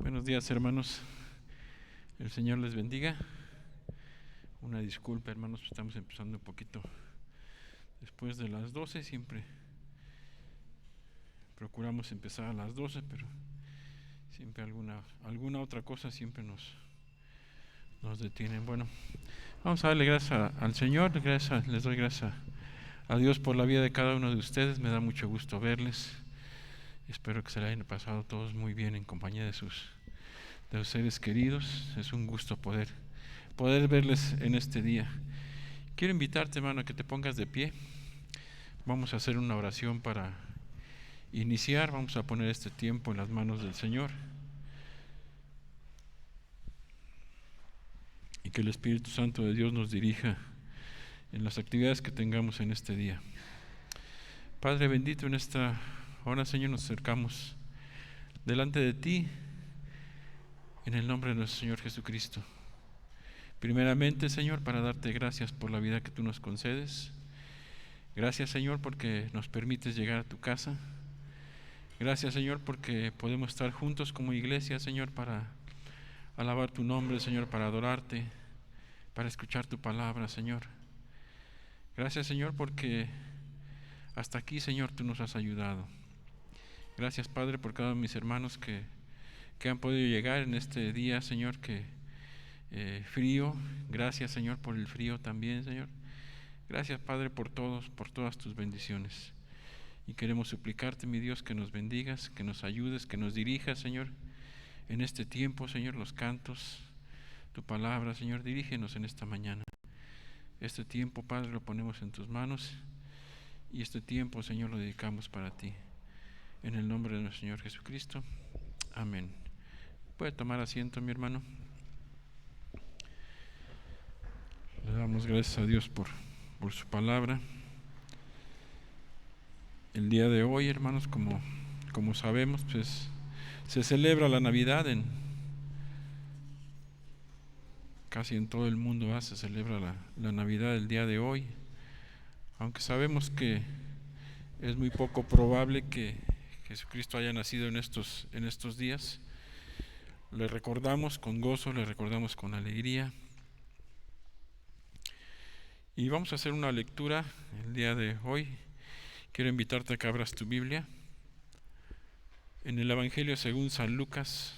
Buenos días, hermanos. El Señor les bendiga. Una disculpa, hermanos, estamos empezando un poquito después de las 12. Siempre procuramos empezar a las 12, pero siempre alguna otra cosa siempre nos detienen. Bueno, vamos a darle gracias al Señor. Les doy gracias a Dios por la vida de cada uno de ustedes. Me da mucho gusto verles. Espero que se la hayan pasado todos muy bien en compañía de sus seres queridos. Es un gusto poder verles en este día. Quiero invitarte, hermano, a que te pongas de pie. Vamos a hacer una oración para iniciar. Vamos a poner este tiempo en las manos del Señor y que el Espíritu Santo de Dios nos dirija en las actividades que tengamos en este día. Padre bendito, en esta hora, Señor, nos acercamos delante de ti en el nombre de nuestro Señor Jesucristo. Primeramente, Señor, para darte gracias por la vida que tú nos concedes. Gracias, Señor, porque nos permites llegar a tu casa. Gracias, Señor, porque podemos estar juntos como iglesia, Señor, para alabar tu nombre, Señor, para adorarte, para escuchar tu palabra, Señor. Gracias, Señor, porque hasta aquí, Señor, tú nos has ayudado. Gracias, Padre, por cada uno de mis hermanos que han podido llegar en este día, Señor, que frío. Gracias, Señor, por el frío también, Señor. Gracias, Padre, por todas tus bendiciones. Y queremos suplicarte, mi Dios, que nos bendigas, que nos ayudes, que nos dirijas, Señor, en este tiempo, Señor, los cantos, tu palabra, Señor, dirígenos en esta mañana. Este tiempo, Padre, lo ponemos en tus manos y este tiempo, Señor, lo dedicamos para ti. En el nombre de nuestro Señor Jesucristo. Amén. Puede tomar asiento, mi hermano. Le damos gracias a Dios por su palabra. El día de hoy, hermanos, como sabemos, pues se celebra la Navidad casi en todo el mundo. Se celebra la Navidad el día de hoy, aunque sabemos que es muy poco probable que Jesucristo haya nacido en estos días. Le recordamos con gozo, le recordamos con alegría. Y vamos a hacer una lectura el día de hoy. Quiero invitarte a que abras tu Biblia en el Evangelio según San Lucas,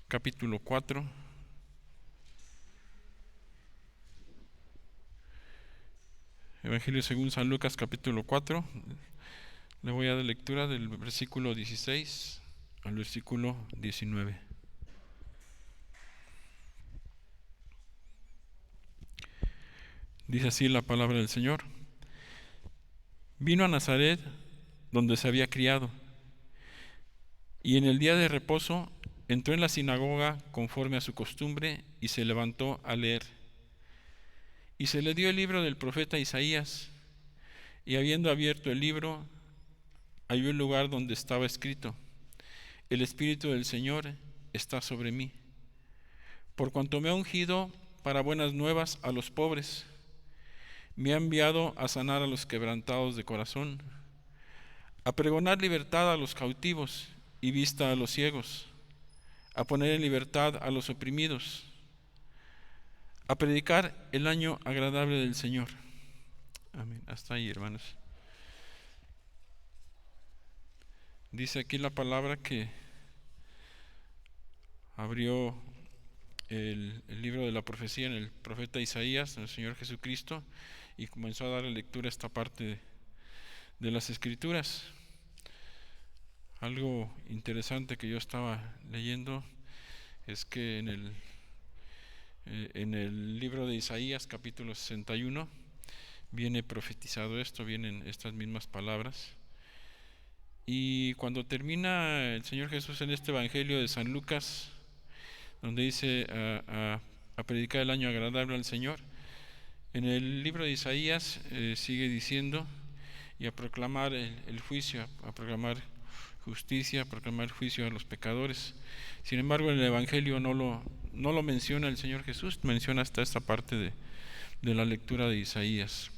capítulo 4. Evangelio según San Lucas, capítulo 4. Le voy a dar lectura del versículo 16 al versículo 19. Dice así la palabra del Señor. Vino a Nazaret, donde se había criado, y en el día de reposo entró en la sinagoga conforme a su costumbre y se levantó a leer. Y se le dio el libro del profeta Isaías, y habiendo abierto el libro, halló el lugar donde estaba escrito: El Espíritu del Señor está sobre mí, por cuanto me ha ungido para buenas nuevas a los pobres. Me ha enviado a sanar a los quebrantados de corazón, a pregonar libertad a los cautivos y vista a los ciegos, a poner en libertad a los oprimidos, a predicar el año agradable del Señor. Amén. Hasta ahí, hermanos. Dice aquí la palabra que abrió el libro de la profecía en el profeta Isaías, el Señor Jesucristo, y comenzó a darle lectura a esta parte de las Escrituras. Algo interesante que yo estaba leyendo es que en el libro de Isaías, capítulo 61, viene profetizado esto, vienen estas mismas palabras. Y cuando termina el Señor Jesús en este Evangelio de San Lucas, donde dice a predicar el año agradable al Señor, en el libro de Isaías sigue diciendo y a proclamar el juicio, a proclamar justicia, a proclamar juicio a los pecadores. Sin embargo, en el Evangelio no lo menciona el Señor Jesús, menciona hasta esta parte de la lectura de Isaías.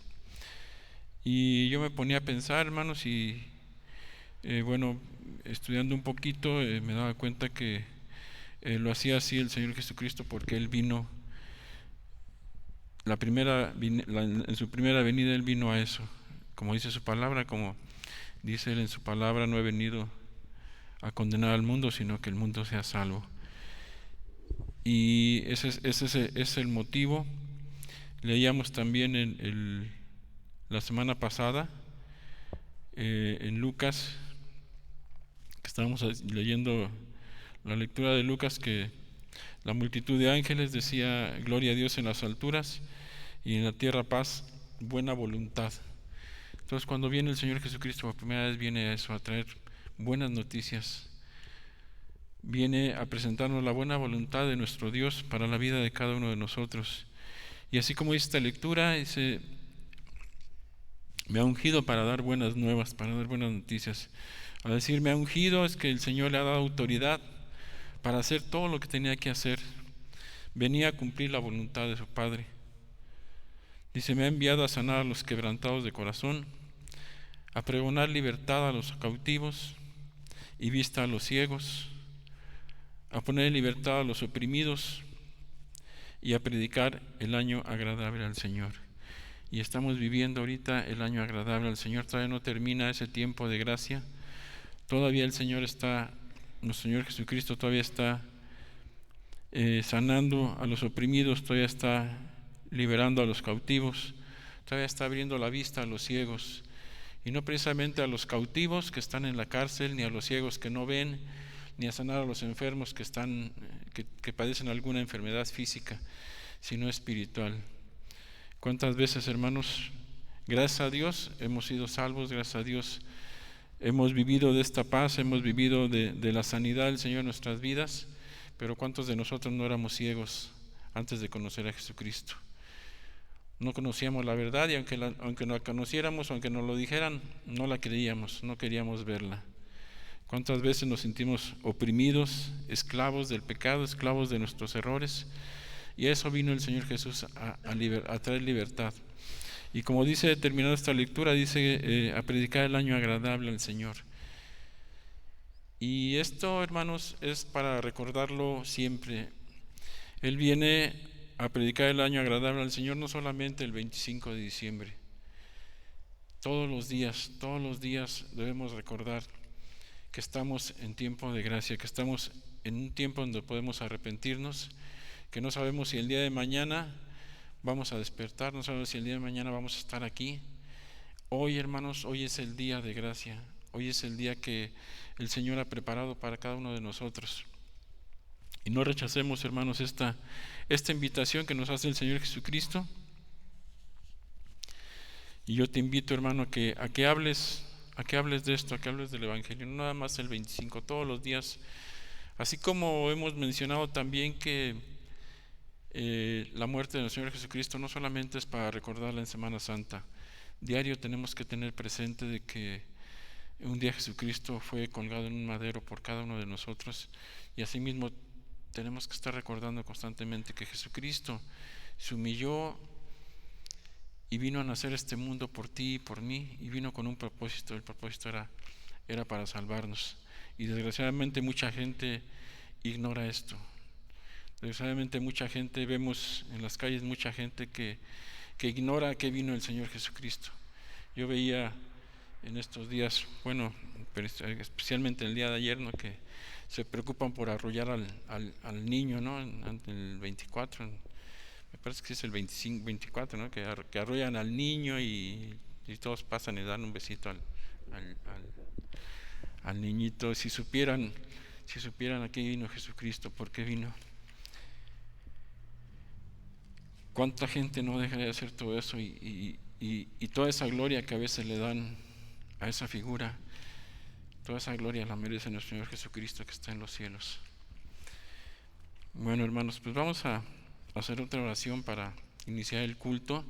Y yo me ponía a pensar, hermanos, y Bueno, estudiando un poquito me daba cuenta que lo hacía así el Señor Jesucristo porque Él vino, en su primera venida Él vino a eso, como dice su palabra, como dice Él en su palabra, no he venido a condenar al mundo, sino que el mundo sea salvo. Y ese es el motivo. Leíamos también la semana pasada en Lucas, que estábamos leyendo la lectura de Lucas, que la multitud de ángeles decía gloria a Dios en las alturas y en la tierra paz, buena voluntad. Entonces cuando viene el Señor Jesucristo por primera vez, viene a eso, a traer buenas noticias, viene a presentarnos la buena voluntad de nuestro Dios para la vida de cada uno de nosotros. Y así como dice esta lectura, dice, me ha ungido para dar buenas nuevas, para dar buenas noticias. Al decir me ha ungido es que el Señor le ha dado autoridad para hacer todo lo que tenía que hacer. Venía a cumplir la voluntad de su Padre. Dice, me ha enviado a sanar a los quebrantados de corazón, a pregonar libertad a los cautivos y vista a los ciegos, a poner en libertad a los oprimidos y a predicar el año agradable al Señor. Y estamos viviendo ahorita el año agradable al Señor. Todavía no termina ese tiempo de gracia. Todavía el Señor está, nuestro Señor Jesucristo todavía está sanando a los oprimidos, todavía está liberando a los cautivos, todavía está abriendo la vista a los ciegos. Y no precisamente a los cautivos que están en la cárcel, ni a los ciegos que no ven, ni a sanar a los enfermos que padecen alguna enfermedad física, sino espiritual. ¿Cuántas veces, hermanos, gracias a Dios hemos sido salvos, gracias a Dios hemos vivido de esta paz, hemos vivido de la sanidad del Señor en nuestras vidas? Pero ¿cuántos de nosotros no éramos ciegos antes de conocer a Jesucristo? No conocíamos la verdad y aunque no la conociéramos, aunque nos lo dijeran, no la creíamos, no queríamos verla. ¿Cuántas veces nos sentimos oprimidos, esclavos del pecado, esclavos de nuestros errores? Y a eso vino el Señor Jesús a traer libertad. Y como dice, terminando esta lectura, dice a predicar el año agradable al Señor. Y esto, hermanos, es para recordarlo siempre. Él viene a predicar el año agradable al Señor no solamente el 25 de diciembre. Todos los días debemos recordar que estamos en tiempo de gracia, que estamos en un tiempo donde podemos arrepentirnos, que no sabemos si el día de mañana vamos a despertar, no sabemos si el día de mañana vamos a estar aquí. Hoy, hermanos, hoy es el día de gracia, hoy es el día que el Señor ha preparado para cada uno de nosotros. Y no rechacemos, hermanos, esta invitación que nos hace el Señor Jesucristo. Y yo te invito, hermano, a que hables de esto, a que hables del Evangelio, no nada más el 25, todos los días. Así como hemos mencionado también que la muerte del Señor Jesucristo no solamente es para recordarla en Semana Santa. Diario tenemos que tener presente de que un día Jesucristo fue colgado en un madero por cada uno de nosotros, y asimismo tenemos que estar recordando constantemente que Jesucristo se humilló y vino a nacer este mundo por ti y por mí, y vino con un propósito. El propósito era para salvarnos, y desgraciadamente mucha gente ignora esto. Desgraciadamente mucha gente, vemos en las calles mucha gente que ignora a qué vino el Señor Jesucristo. Yo veía en estos días, bueno, pero especialmente el día de ayer, ¿no?, que se preocupan por arrullar al niño, ¿no?, el 24, me parece que es el 25, 24, ¿no?, que arrullan al niño y todos pasan y dan un besito al niñito. Si supieran a qué vino Jesucristo, por qué vino. ¿Cuánta gente no deja de hacer todo eso y toda esa gloria que a veces le dan a esa figura? Toda esa gloria la merece nuestro Señor Jesucristo que está en los cielos. Bueno, hermanos, pues vamos a hacer otra oración para iniciar el culto.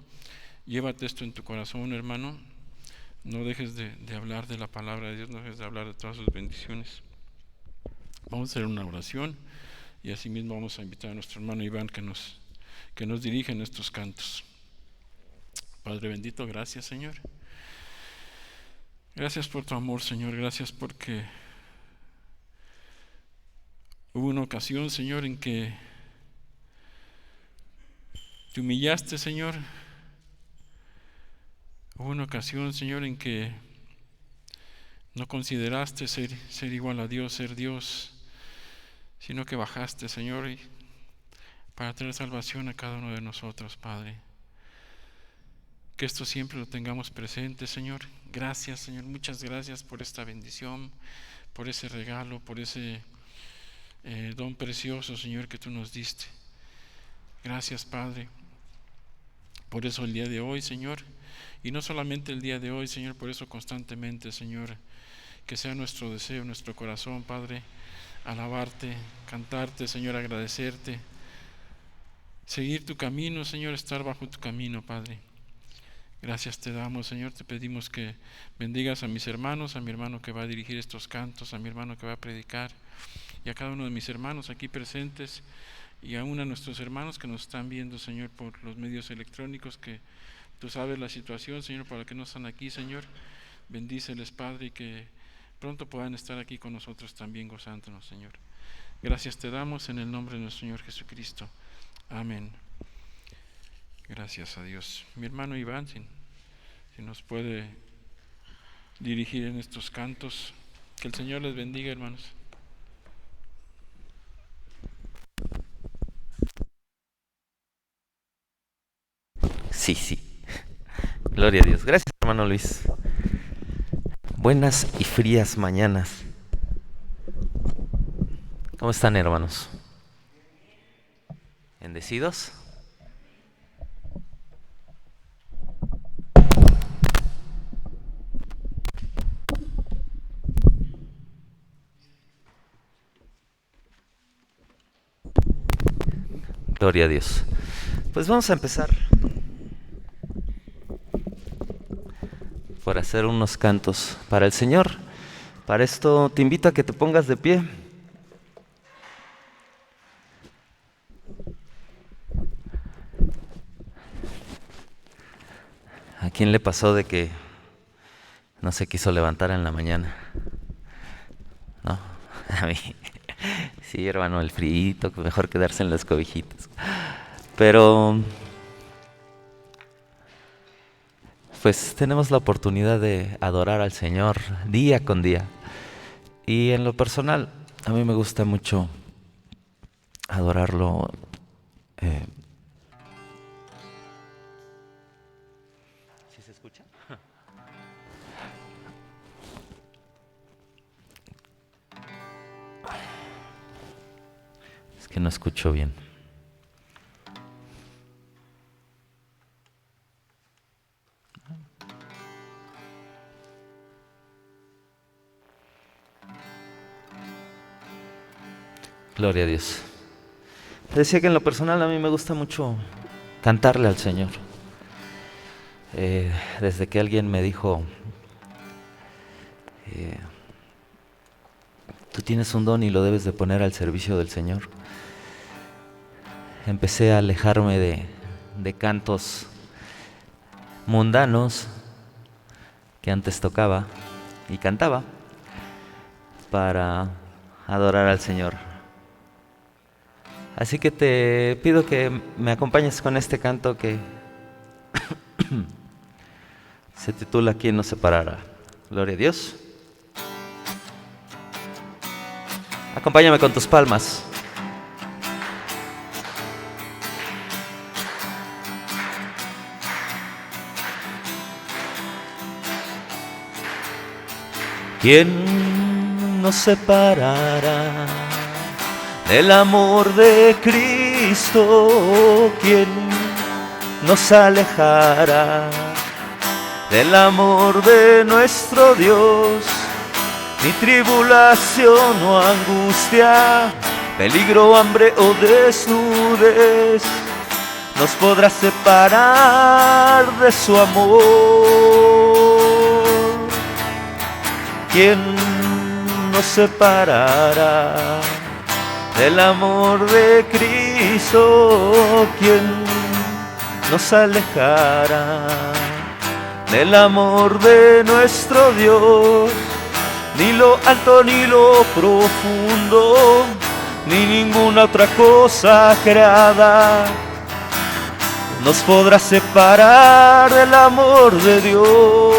Llévate esto en tu corazón, hermano. No dejes de hablar de la palabra de Dios, no dejes de hablar de todas sus bendiciones. Vamos a hacer una oración y asimismo vamos a invitar a nuestro hermano Iván que nos dirige en estos cantos. Padre bendito, gracias, Señor. Gracias por tu amor, Señor. Gracias porque hubo una ocasión, Señor, en que te humillaste, Señor. Hubo una ocasión, Señor, en que no consideraste ser igual a Dios, ser Dios, sino que bajaste, Señor, para traer salvación a cada uno de nosotros, Padre. Que esto siempre lo tengamos presente, Señor. Gracias, Señor, muchas gracias por esta bendición, por ese regalo, por ese don precioso, Señor, que tú nos diste. Gracias, Padre. Por eso el día de hoy, Señor, y no solamente el día de hoy, Señor, por eso constantemente, Señor, que sea nuestro deseo, nuestro corazón, Padre, alabarte, cantarte, Señor, agradecerte, seguir tu camino, Señor, estar bajo tu camino, Padre. Gracias te damos, Señor, te pedimos que bendigas a mis hermanos, a mi hermano que va a dirigir estos cantos, a mi hermano que va a predicar, y a cada uno de mis hermanos aquí presentes, y aún a nuestros hermanos que nos están viendo, Señor, por los medios electrónicos, que tú sabes la situación, Señor, para que no están aquí, Señor. Bendíceles, Padre, y que pronto puedan estar aquí con nosotros también gozándonos, Señor. Gracias te damos en el nombre de nuestro Señor Jesucristo. Amén. Gracias a Dios. Mi hermano Iván, si nos puede dirigir en estos cantos. Que el Señor les bendiga, hermanos. Sí. Gloria a Dios. Gracias, hermano Luis. Buenas y frías mañanas. ¿Cómo están, hermanos? ¿Bendecidos? Gloria a Dios. Pues vamos a empezar por hacer unos cantos para el Señor. Para esto te invito a que te pongas de pie. ¿A quién le pasó de que no se quiso levantar en la mañana? ¿No? A mí. Sí, hermano, el frío, mejor quedarse en las cobijitas. Pero pues tenemos la oportunidad de adorar al Señor día con día. Y en lo personal, a mí me gusta mucho adorarlo. ¿Sí se escucha? Es que no escucho bien. Gloria a Dios. Decía que en lo personal a mí me gusta mucho cantarle al Señor. Desde que alguien me dijo, tú tienes un don y lo debes de poner al servicio del Señor, empecé a alejarme de cantos mundanos que antes tocaba y cantaba para adorar al Señor. Así que te pido que me acompañes con este canto que se titula ¿Quién nos separará? Gloria a Dios. Acompáñame con tus palmas. ¿Quién nos separará del amor de Cristo? ¿Quién nos alejará del amor de nuestro Dios? Ni tribulación o angustia, peligro, hambre o desnudez nos podrá separar de su amor. ¿Quién nos separará del amor de Cristo? ¿Quién nos alejará del amor de nuestro Dios. Ni lo alto ni lo profundo, ni ninguna otra cosa creada nos podrá separar del amor de Dios.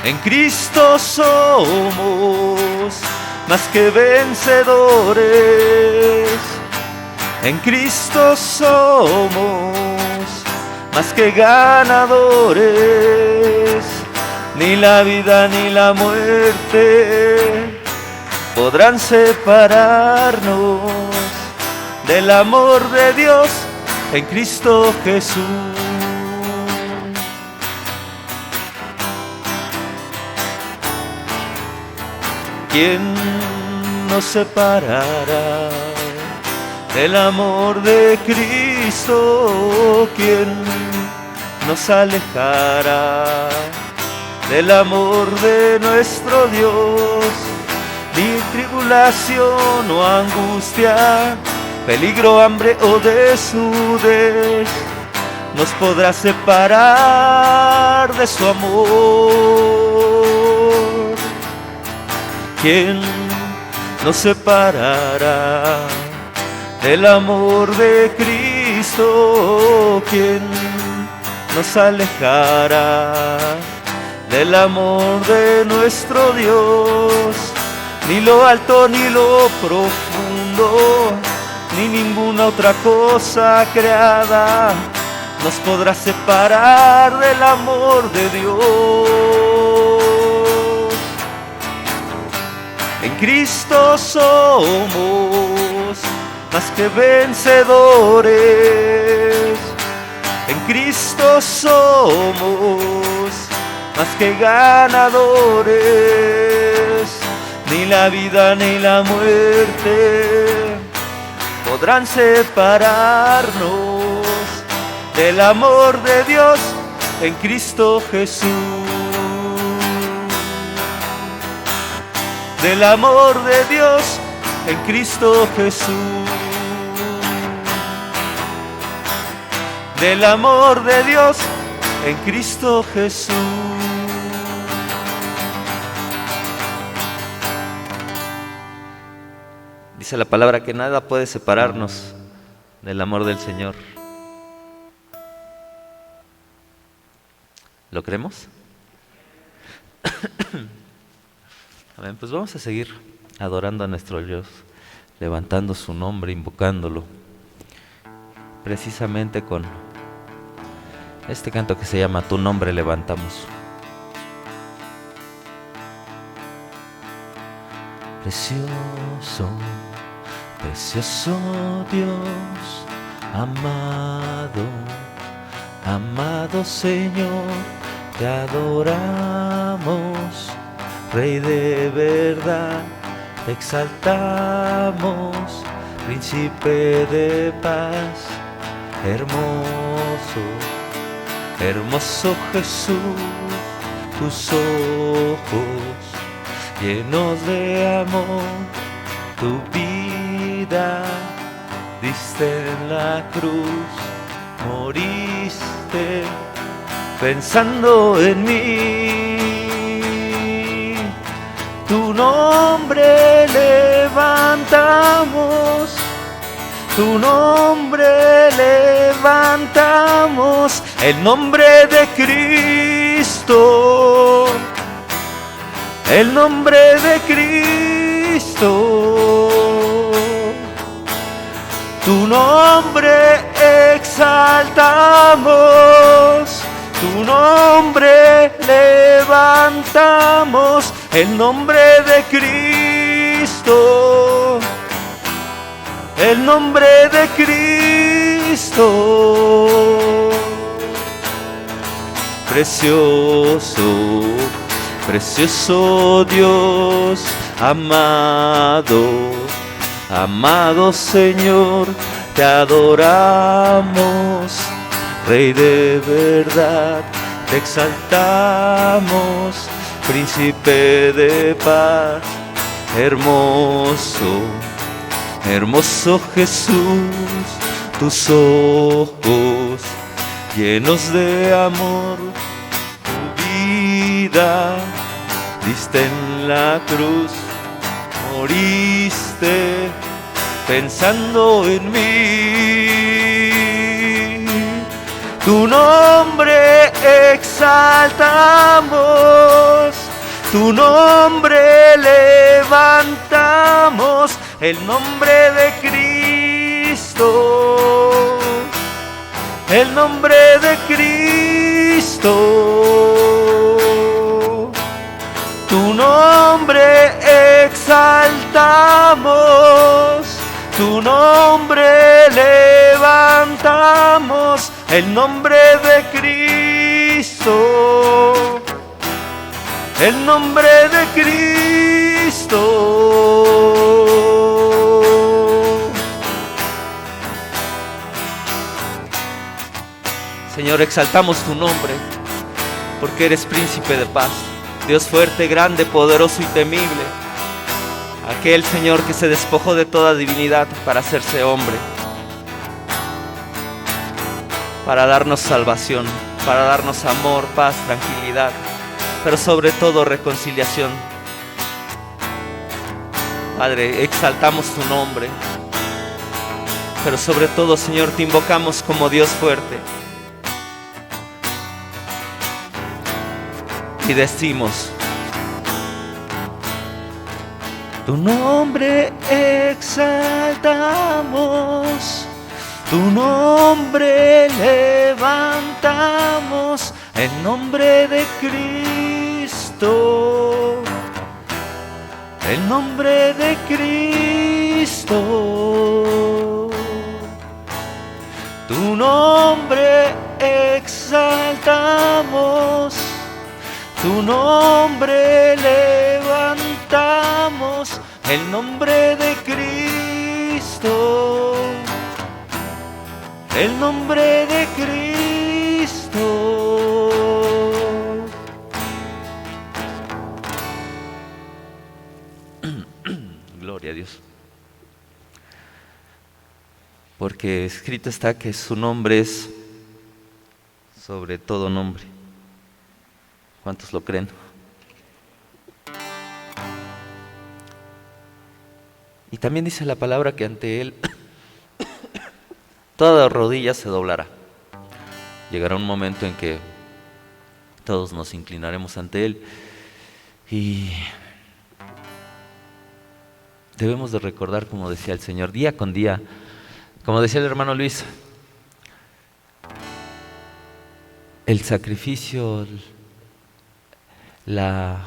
En Cristo somos más que vencedores. En Cristo somos más que ganadores. Ni la vida ni la muerte podrán separarnos del amor de Dios en Cristo Jesús. ¿Quién nos separará del amor de Cristo? ¿Quién nos alejará del amor de nuestro Dios? Ni tribulación o angustia, peligro, hambre o desnudez nos podrá separar de su amor. ¿Quién nos separará del amor de Cristo? ¿Quién nos alejará del amor de nuestro Dios? Ni lo alto ni lo profundo, ni ninguna otra cosa creada nos podrá separar del amor de Dios. En Cristo somos más que vencedores. En Cristo somos más que ganadores. Ni la vida ni la muerte podrán separarnos del amor de Dios en Cristo Jesús. Del amor de Dios en Cristo Jesús. Del amor de Dios en Cristo Jesús. Dice la palabra que nada puede separarnos del amor del Señor. ¿Lo creemos? Amén. Pues vamos a seguir adorando a nuestro Dios, levantando su nombre, invocándolo, precisamente con este canto que se llama Tu nombre levantamos. Precioso, precioso Dios, amado, amado Señor, te adoramos, Rey de verdad, te exaltamos, Príncipe de paz, hermoso, hermoso Jesús, tus ojos llenos de amor, tu vida diste en la cruz, moriste pensando en mí. Tu nombre levantamos, tu nombre levantamos, el nombre de Cristo. El nombre de Cristo, tu nombre exaltamos, tu nombre levantamos, el nombre de Cristo, el nombre de Cristo, precioso. Precioso Dios, amado, amado Señor, te adoramos, Rey de verdad, te exaltamos, Príncipe de paz, hermoso, hermoso Jesús, tus ojos llenos de amor, tu vida diste en la cruz, moriste pensando en mí. Tu nombre exaltamos, tu nombre levantamos, el nombre de Cristo, el nombre de Cristo. Tu nombre exaltamos, tu nombre levantamos, el nombre de Cristo, el nombre de Cristo. Señor, exaltamos tu nombre, porque eres príncipe de paz, Dios fuerte, grande, poderoso y temible. Aquel Señor que se despojó de toda divinidad para hacerse hombre, para darnos salvación, para darnos amor, paz, tranquilidad, pero sobre todo reconciliación. Padre, exaltamos tu nombre, pero sobre todo, Señor, te invocamos como Dios fuerte. Y decimos: tu nombre exaltamos, tu nombre levantamos, el nombre de Cristo, el nombre de Cristo. Tu nombre exaltamos, tu nombre levantamos, el nombre de Cristo, el nombre de Cristo. Gloria a Dios. Porque escrito está que su nombre es sobre todo nombre. ¿Cuántos lo creen? Y también dice la palabra que ante Él toda rodilla se doblará. Llegará un momento en que todos nos inclinaremos ante Él y debemos de recordar, como decía el Señor, día con día, como decía el hermano Luis, el sacrificio, la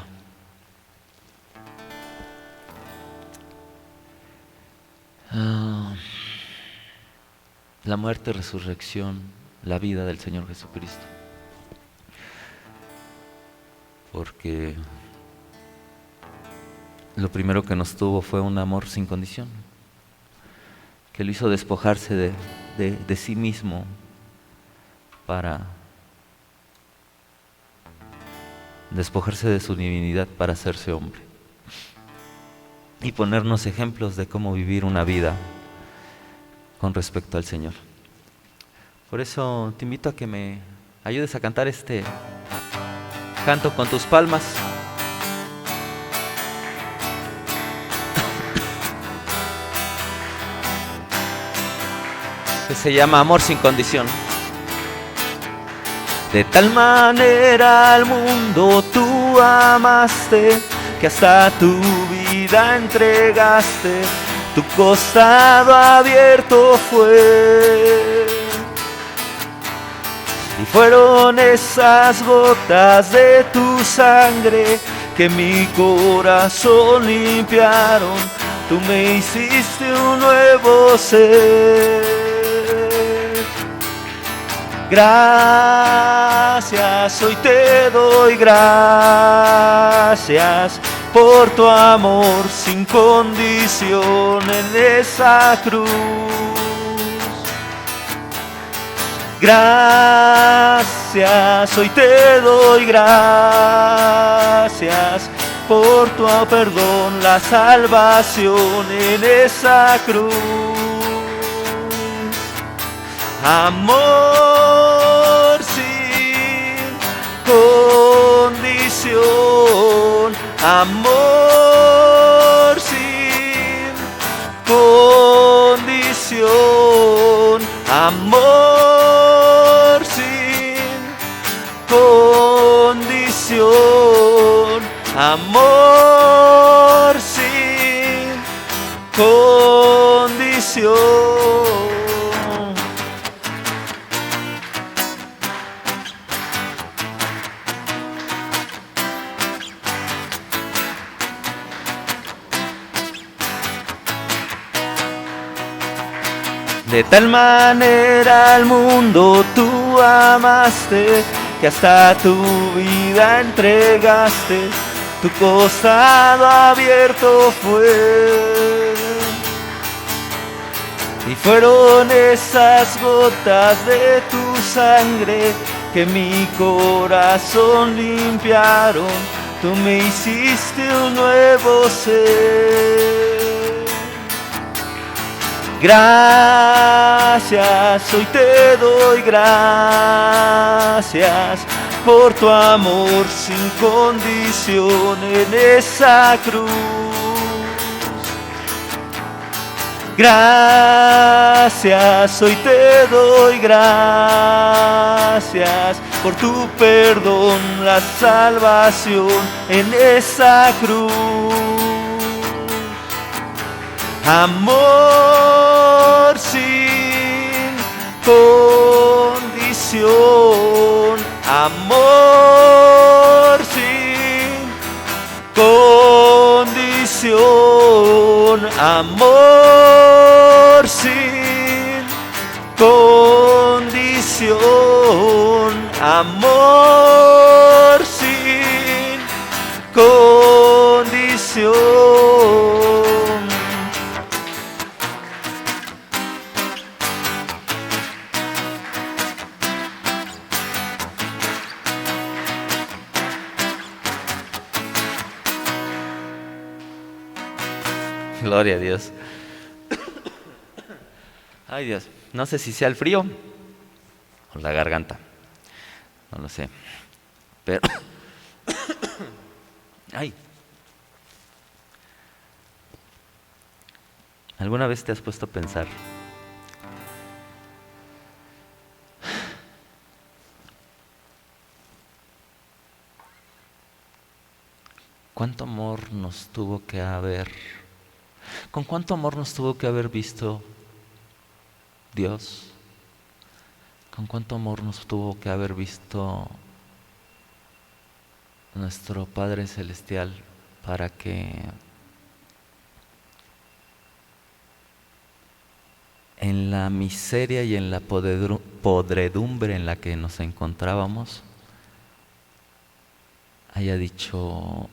muerte, resurrección, la vida del Señor Jesucristo. Porque lo primero que nos tuvo fue un amor sin condición, que lo hizo despojarse de sí mismo para despojarse de su divinidad para hacerse hombre y ponernos ejemplos de cómo vivir una vida con respecto al Señor. Por eso te invito a que me ayudes a cantar este canto con tus palmas. Que se llama Amor sin condición. De tal manera al mundo tú amaste, que hasta tu vida entregaste, tu costado abierto fue. Y fueron esas gotas de tu sangre que mi corazón limpiaron, tú me hiciste un nuevo ser. Gracias, hoy te doy gracias por tu amor sin condición en esa cruz. Gracias, hoy te doy gracias por tu perdón, la salvación en esa cruz. Amor amor sin condición, amor sin condición, amor sin condición. De tal manera al mundo tú amaste, que hasta tu vida entregaste, tu costado abierto fue. Y fueron esas gotas de tu sangre que mi corazón limpiaron, tú me hiciste un nuevo ser. Gracias, hoy te doy gracias por tu amor sin condición en esa cruz. Gracias, hoy te doy gracias por tu perdón, la salvación en esa cruz. Amor sin condición, amor sin condición, amor sin condición, amor sin condición. Gloria a Dios. Ay Dios, no sé si sea el frío o la garganta, no lo sé, pero ay, ¿alguna vez te has puesto a pensar cuánto amor nos tuvo que haber, con cuánto amor nos tuvo que haber visto Dios? ¿Con cuánto amor nos tuvo que haber visto nuestro Padre Celestial para que en la miseria y en la podredumbre en la que nos encontrábamos haya dicho: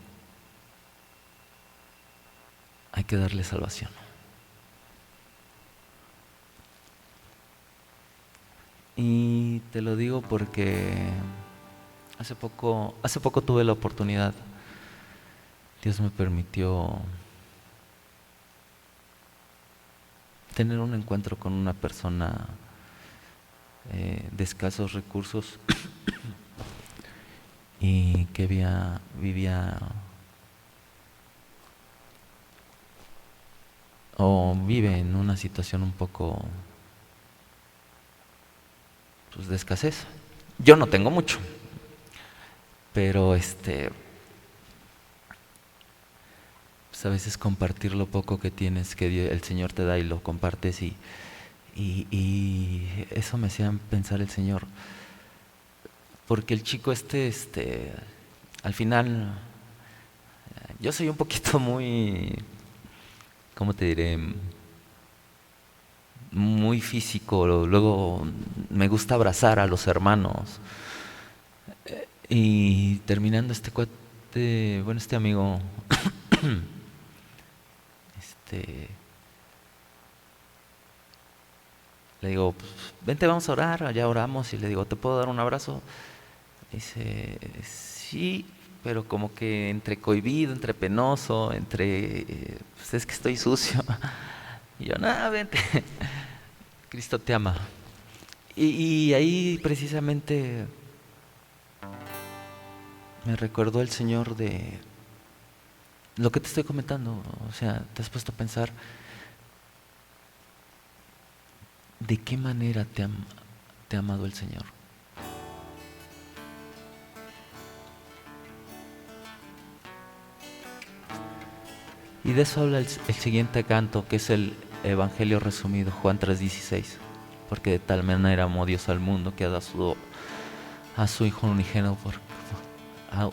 hay que darle salvación? Y te lo digo porque hace poco tuve la oportunidad, Dios me permitió tener un encuentro con una persona de escasos recursos y que vivía o vive en una situación un poco de escasez. Yo no tengo mucho, pero pues a veces compartir lo poco que tienes, que el Señor te da, y lo compartes, y eso me hacía pensar el Señor, porque el chico al final, yo soy un poquito muy, ¿cómo te diré?, muy físico. Luego me gusta abrazar a los hermanos. Y terminando, este amigo, le digo: pues, vente, vamos a orar. Allá oramos, y le digo: ¿te puedo dar un abrazo? Dice: sí, pero como que entre cohibido, entre penoso, pues es que estoy sucio. Y yo: nada, vente, Cristo te ama. Y ahí precisamente me recordó el Señor de lo que te estoy comentando, o sea, te has puesto a pensar de qué manera te ha amado el Señor. Y de eso habla el siguiente canto, que es el Evangelio resumido, Juan 3:16. Porque de tal manera amó Dios al mundo que ha dado a su Hijo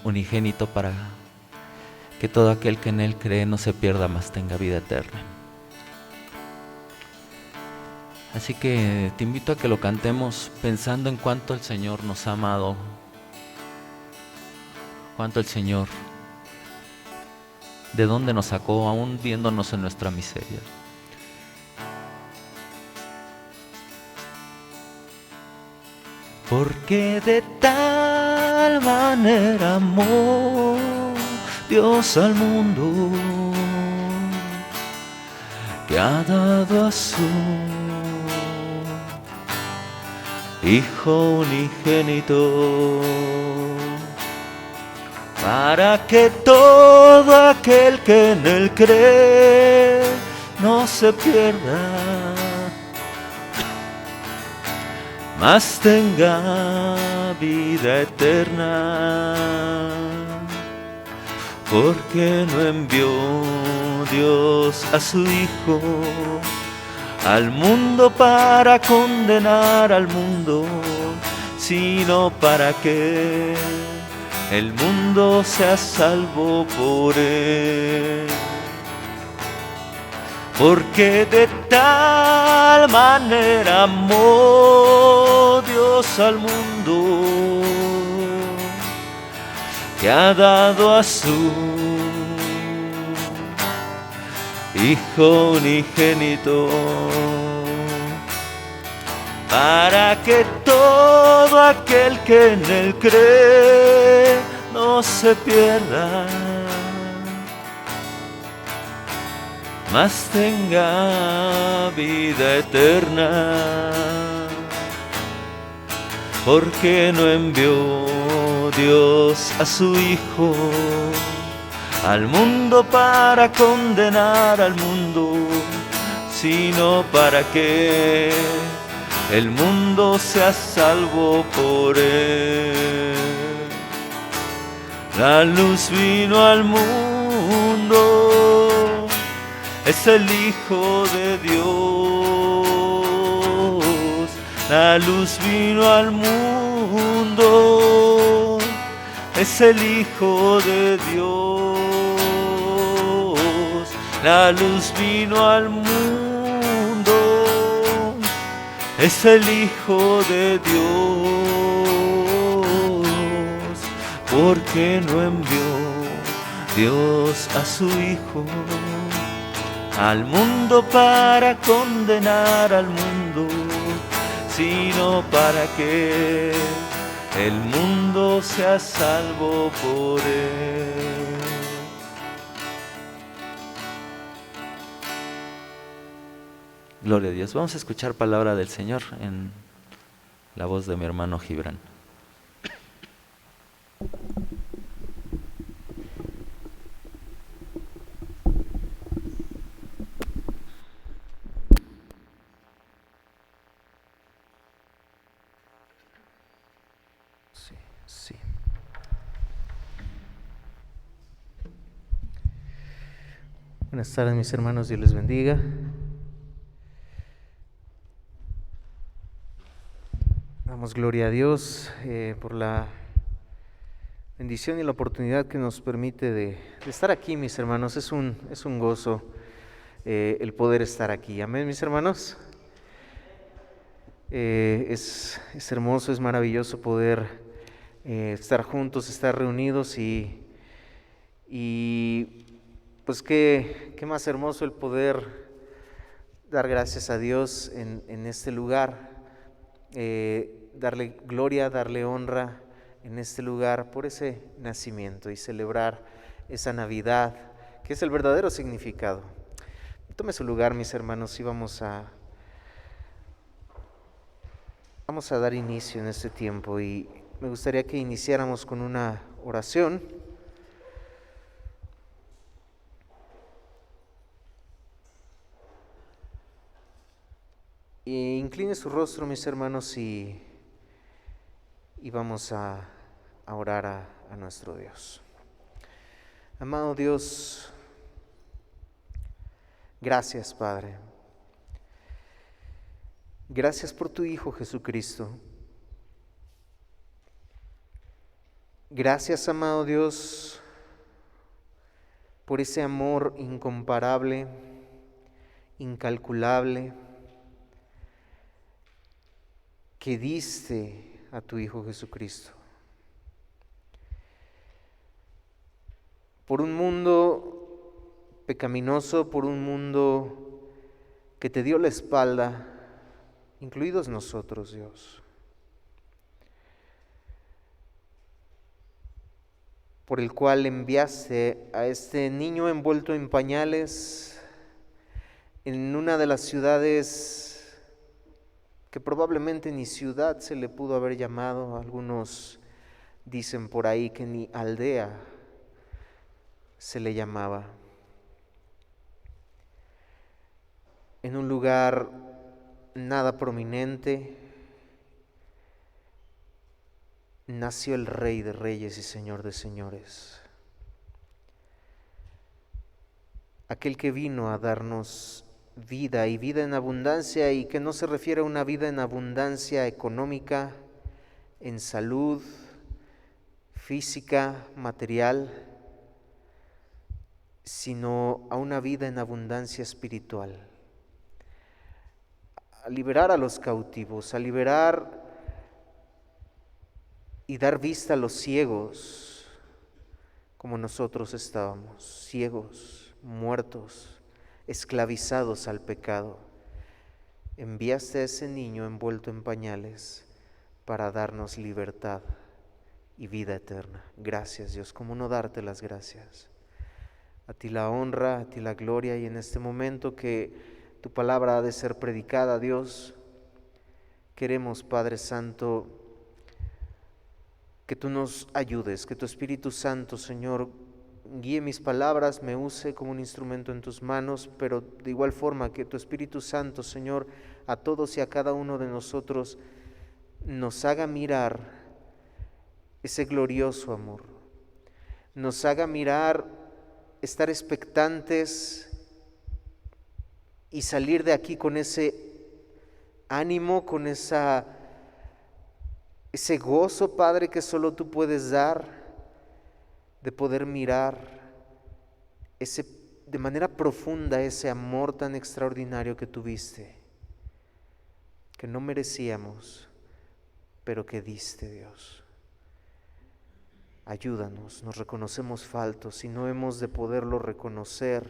unigénito para que todo aquel que en Él cree no se pierda, mas tenga vida eterna. Así que te invito a que lo cantemos pensando en cuánto el Señor nos ha amado, cuánto el Señor, de dónde nos sacó, aún viéndonos en nuestra miseria. Porque de tal manera amó Dios al mundo, que ha dado a su Hijo unigénito, para que todo aquel que en Él cree no se pierda, mas tenga vida eterna. Porque no envió Dios a su Hijo al mundo para condenar al mundo, sino para que el mundo sea salvo por Él. Porque de tal manera amó Dios al mundo, que ha dado a su Hijo unigénito, para que todo aquel que en Él cree no se pierda, mas tenga vida eterna. Porque no envió Dios a su Hijo al mundo para condenar al mundo, sino para que el mundo sea salvo por Él. La luz vino al mundo, es el Hijo de Dios. La luz vino al mundo, es el Hijo de Dios. La luz vino al mundo, es el Hijo de Dios. Porque no envió Dios a su Hijo al mundo para condenar al mundo, sino para que el mundo sea salvo por Él. Gloria a Dios. Vamos a escuchar palabra del Señor en la voz de mi hermano Gibran. Sí. Buenas tardes, mis hermanos, Dios les bendiga. Damos gloria a Dios por la bendición y la oportunidad que nos permite de estar aquí, mis hermanos. Es un gozo el poder estar aquí. Amén, mis hermanos. Es hermoso, es maravilloso poder estar juntos, estar reunidos y pues qué más hermoso el poder dar gracias a Dios en este lugar, darle gloria, darle honra en este lugar por ese nacimiento y celebrar esa Navidad, que es el verdadero significado. Tome su lugar, mis hermanos, y vamos a dar inicio en este tiempo, y me gustaría que iniciáramos con una oración. incline su rostro, mis hermanos, y vamos a orar a nuestro Dios. Amado Dios, gracias, Padre. Gracias por tu Hijo Jesucristo. Gracias, amado Dios, por ese amor incomparable, incalculable, que diste a tu Hijo Jesucristo. Por un mundo pecaminoso, por un mundo que te dio la espalda, incluidos nosotros, Dios. Por el cual enviaste a este niño envuelto en pañales en una de las ciudades que probablemente ni ciudad se le pudo haber llamado. Algunos dicen por ahí que ni aldea se le llamaba. En un lugar nada prominente nació el Rey de Reyes y Señor de Señores. Aquel que vino a darnos vida y vida en abundancia, y que no se refiere a una vida en abundancia económica, en salud, física, material, sino a una vida en abundancia espiritual. A liberar a los cautivos, a liberar y dar vista a los ciegos, como nosotros estábamos, ciegos, muertos, esclavizados al pecado. Enviaste a ese niño envuelto en pañales para darnos libertad y vida eterna. Gracias, Dios. ¿Cómo no darte las gracias? A ti la honra, a ti la gloria, y en este momento que tu palabra ha de ser predicada, Dios, queremos, Padre Santo, que tú nos ayudes, que tu Espíritu Santo, Señor, guíe mis palabras, me use como un instrumento en tus manos, pero de igual forma que tu Espíritu Santo, Señor, a todos y a cada uno de nosotros nos haga mirar ese glorioso amor, nos haga mirar, estar expectantes y salir de aquí con ese ánimo, con ese gozo, Padre, que solo tú puedes dar, de poder mirar de manera profunda ese amor tan extraordinario que tuviste, que no merecíamos, pero que diste, Dios. Ayúdanos, nos reconocemos faltos y no hemos de poderlo reconocer,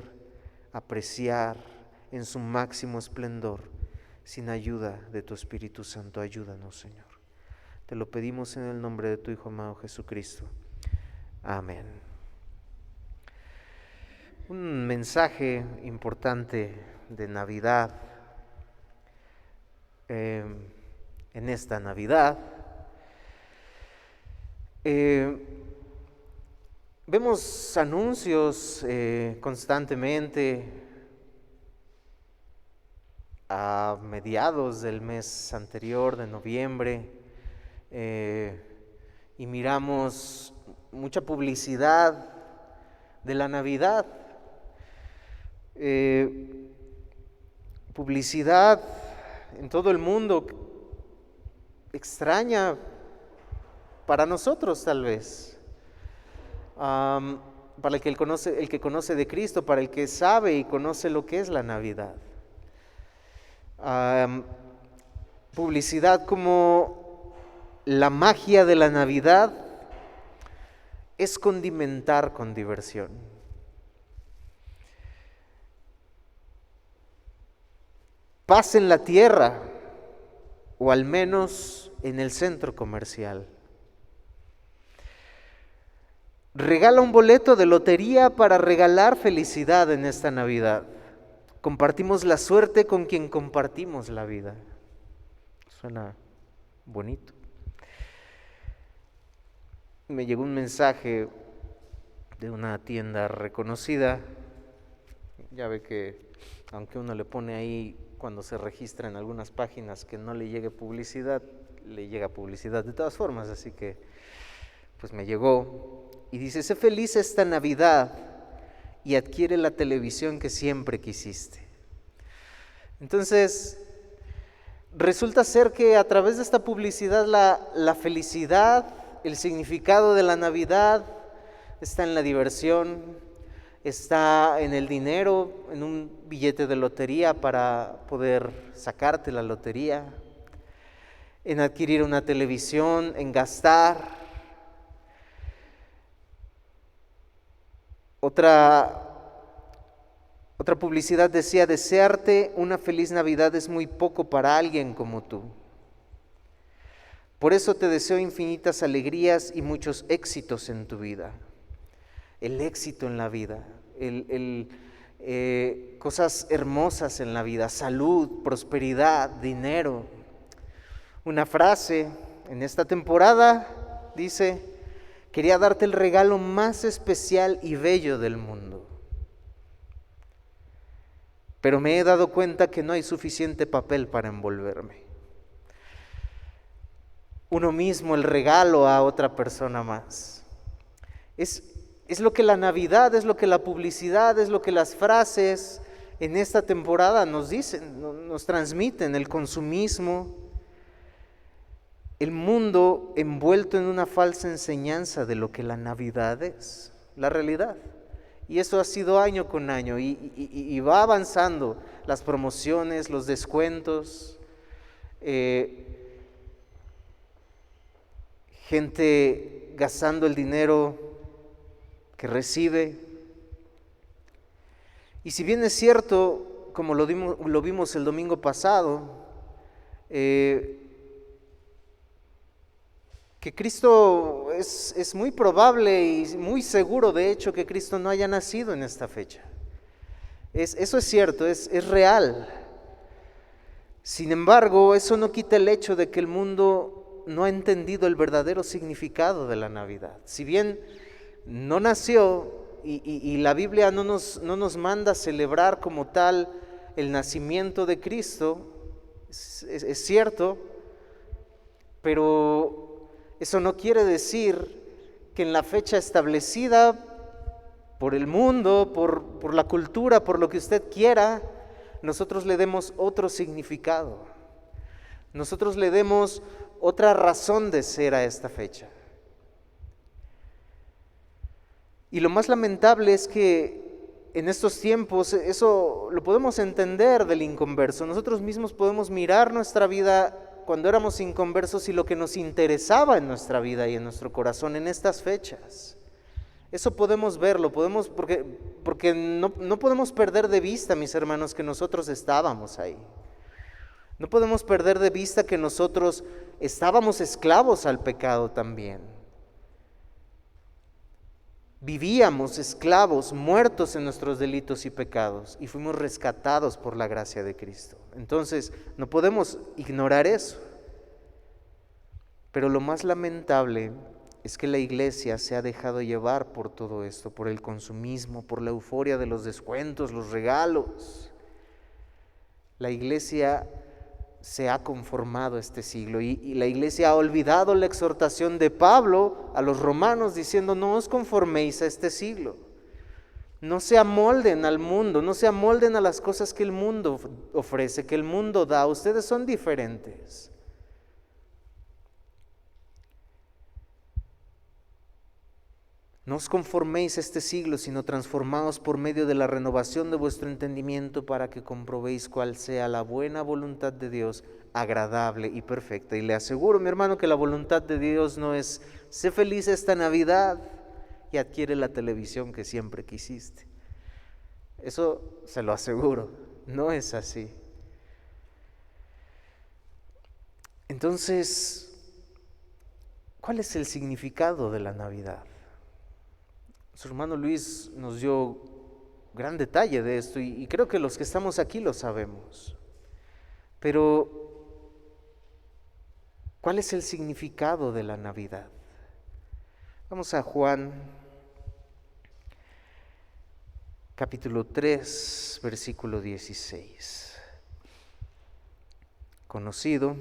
apreciar en su máximo esplendor sin ayuda de tu Espíritu Santo. Ayúdanos, Señor. Te lo pedimos en el nombre de tu Hijo amado Jesucristo. Amén. Un mensaje importante de Navidad. En esta Navidad vemos anuncios constantemente a mediados del mes anterior, de noviembre. Y miramos mucha publicidad de la Navidad, publicidad en todo el mundo, extraña para nosotros tal vez, para el que conoce de Cristo, para el que sabe y conoce lo que es la Navidad. Publicidad como la magia de la Navidad es condimentar con diversión. Paz en la tierra, o al menos en el centro comercial. Regala un boleto de lotería para regalar felicidad en esta Navidad. Compartimos la suerte con quien compartimos la vida. Suena bonito. Me llegó un mensaje de una tienda reconocida. Ya ve que aunque uno le pone ahí cuando se registra en algunas páginas que no le llegue publicidad, le llega publicidad de todas formas, así que pues me llegó y dice: sé feliz esta Navidad y adquiere la televisión que siempre quisiste. Entonces, resulta ser que a través de esta publicidad la felicidad, el significado de la Navidad está en la diversión, está en el dinero, en un billete de lotería para poder sacarte la lotería, en adquirir una televisión, en gastar. Otra publicidad decía: desearte una feliz Navidad es muy poco para alguien como tú. Por eso te deseo infinitas alegrías y muchos éxitos en tu vida. El éxito en la vida, cosas hermosas en la vida, salud, prosperidad, dinero. Una frase en esta temporada dice: quería darte el regalo más especial y bello del mundo, pero me he dado cuenta que no hay suficiente papel para envolverme. Uno mismo el regalo a otra persona más. Es lo que la Navidad, es lo que la publicidad, es lo que las frases en esta temporada nos dicen, nos transmiten: el consumismo, el mundo envuelto en una falsa enseñanza de lo que la Navidad es, la realidad. Y eso ha sido año con año y va avanzando, las promociones, los descuentos, gente gastando el dinero que recibe. Y si bien es cierto, como lo vimos el domingo pasado, que Cristo es muy probable y muy seguro, de hecho, que Cristo no haya nacido en esta fecha. Eso es cierto, es real. Sin embargo, eso no quita el hecho de que el mundo no ha entendido el verdadero significado de la Navidad. Si bien no nació y la Biblia no nos manda a celebrar como tal el nacimiento de Cristo, es cierto, pero eso no quiere decir que en la fecha establecida por el mundo, por la cultura, por lo que usted quiera, nosotros le demos otro significado. Nosotros le demos otra razón de ser a esta fecha. Y lo más lamentable es que en estos tiempos, eso lo podemos entender del inconverso. Nosotros mismos podemos mirar nuestra vida cuando éramos inconversos y lo que nos interesaba en nuestra vida y en nuestro corazón en estas fechas. Eso podemos verlo, porque no podemos perder de vista, mis hermanos, que nosotros estábamos ahí. No podemos perder de vista que nosotros estábamos esclavos al pecado también. Vivíamos esclavos, muertos en nuestros delitos y pecados, y fuimos rescatados por la gracia de Cristo. Entonces, no podemos ignorar eso. Pero lo más lamentable es que la iglesia se ha dejado llevar por todo esto, por el consumismo, por la euforia de los descuentos, los regalos. La iglesia se ha conformado a este siglo y la iglesia ha olvidado la exhortación de Pablo a los romanos diciendo: no os conforméis a este siglo, no se amolden al mundo, no se amolden a las cosas que el mundo ofrece, que el mundo da. Ustedes son diferentes. No os conforméis a este siglo, sino transformaos por medio de la renovación de vuestro entendimiento para que comprobéis cuál sea la buena voluntad de Dios, agradable y perfecta. Y le aseguro, mi hermano, que la voluntad de Dios no es: sé feliz esta Navidad y adquiere la televisión que siempre quisiste. Eso se lo aseguro, no es así. Entonces, ¿cuál es el significado de la Navidad? Su hermano Luis nos dio gran detalle de esto y creo que los que estamos aquí lo sabemos. Pero, ¿cuál es el significado de la Navidad? Vamos a Juan, capítulo 3, versículo 16. conocido.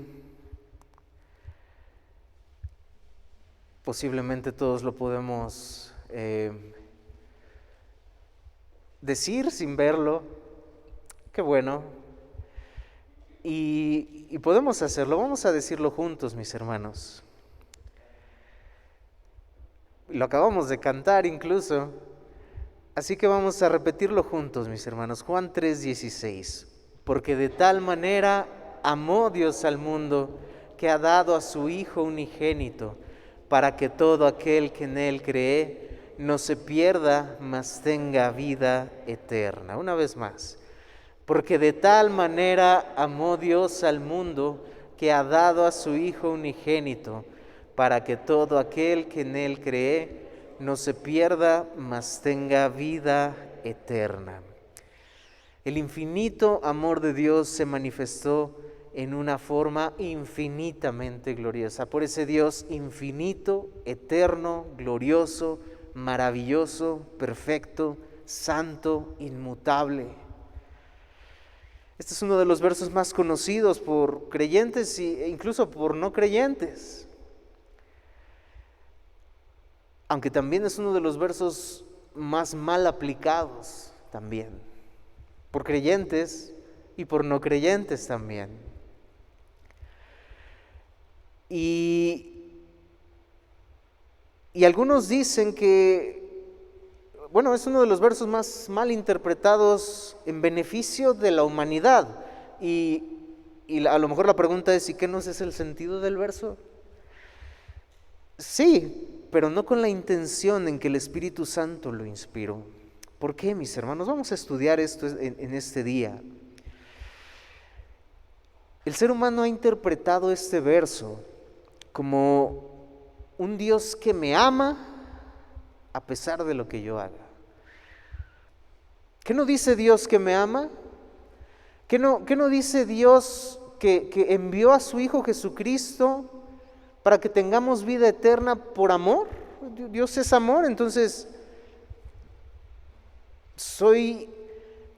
Posiblemente todos lo podemos decir sin verlo. Qué bueno. Y podemos hacerlo, vamos a decirlo juntos, mis hermanos. Lo acabamos de cantar incluso. Así que vamos a repetirlo juntos, mis hermanos. Juan 3:16. Porque de tal manera amó Dios al mundo, que ha dado a su Hijo unigénito, para que todo aquel que en Él cree no se pierda, mas tenga vida eterna. Una vez más. Porque de tal manera amó Dios al mundo, que ha dado a su Hijo unigénito, para que todo aquel que en Él cree no se pierda, mas tenga vida eterna. El infinito amor de Dios se manifestó en una forma infinitamente gloriosa. Por ese Dios infinito, eterno, glorioso, maravilloso, perfecto, santo, inmutable. Este es uno de los versos más conocidos por creyentes e incluso por no creyentes. Aunque también es uno de los versos más mal aplicados también, por creyentes y por no creyentes también. Y algunos dicen que, bueno, es uno de los versos más mal interpretados en beneficio de la humanidad. Y a lo mejor la pregunta es, ¿y qué nos es el sentido del verso? Sí, pero no con la intención en que el Espíritu Santo lo inspiró. ¿Por qué, mis hermanos? Vamos a estudiar esto en este día. El ser humano ha interpretado este verso como un Dios que me ama a pesar de lo que yo haga. ¿Qué no dice Dios que me ama? ¿Qué no dice Dios que envió a su Hijo Jesucristo para que tengamos vida eterna por amor? Dios es amor, entonces soy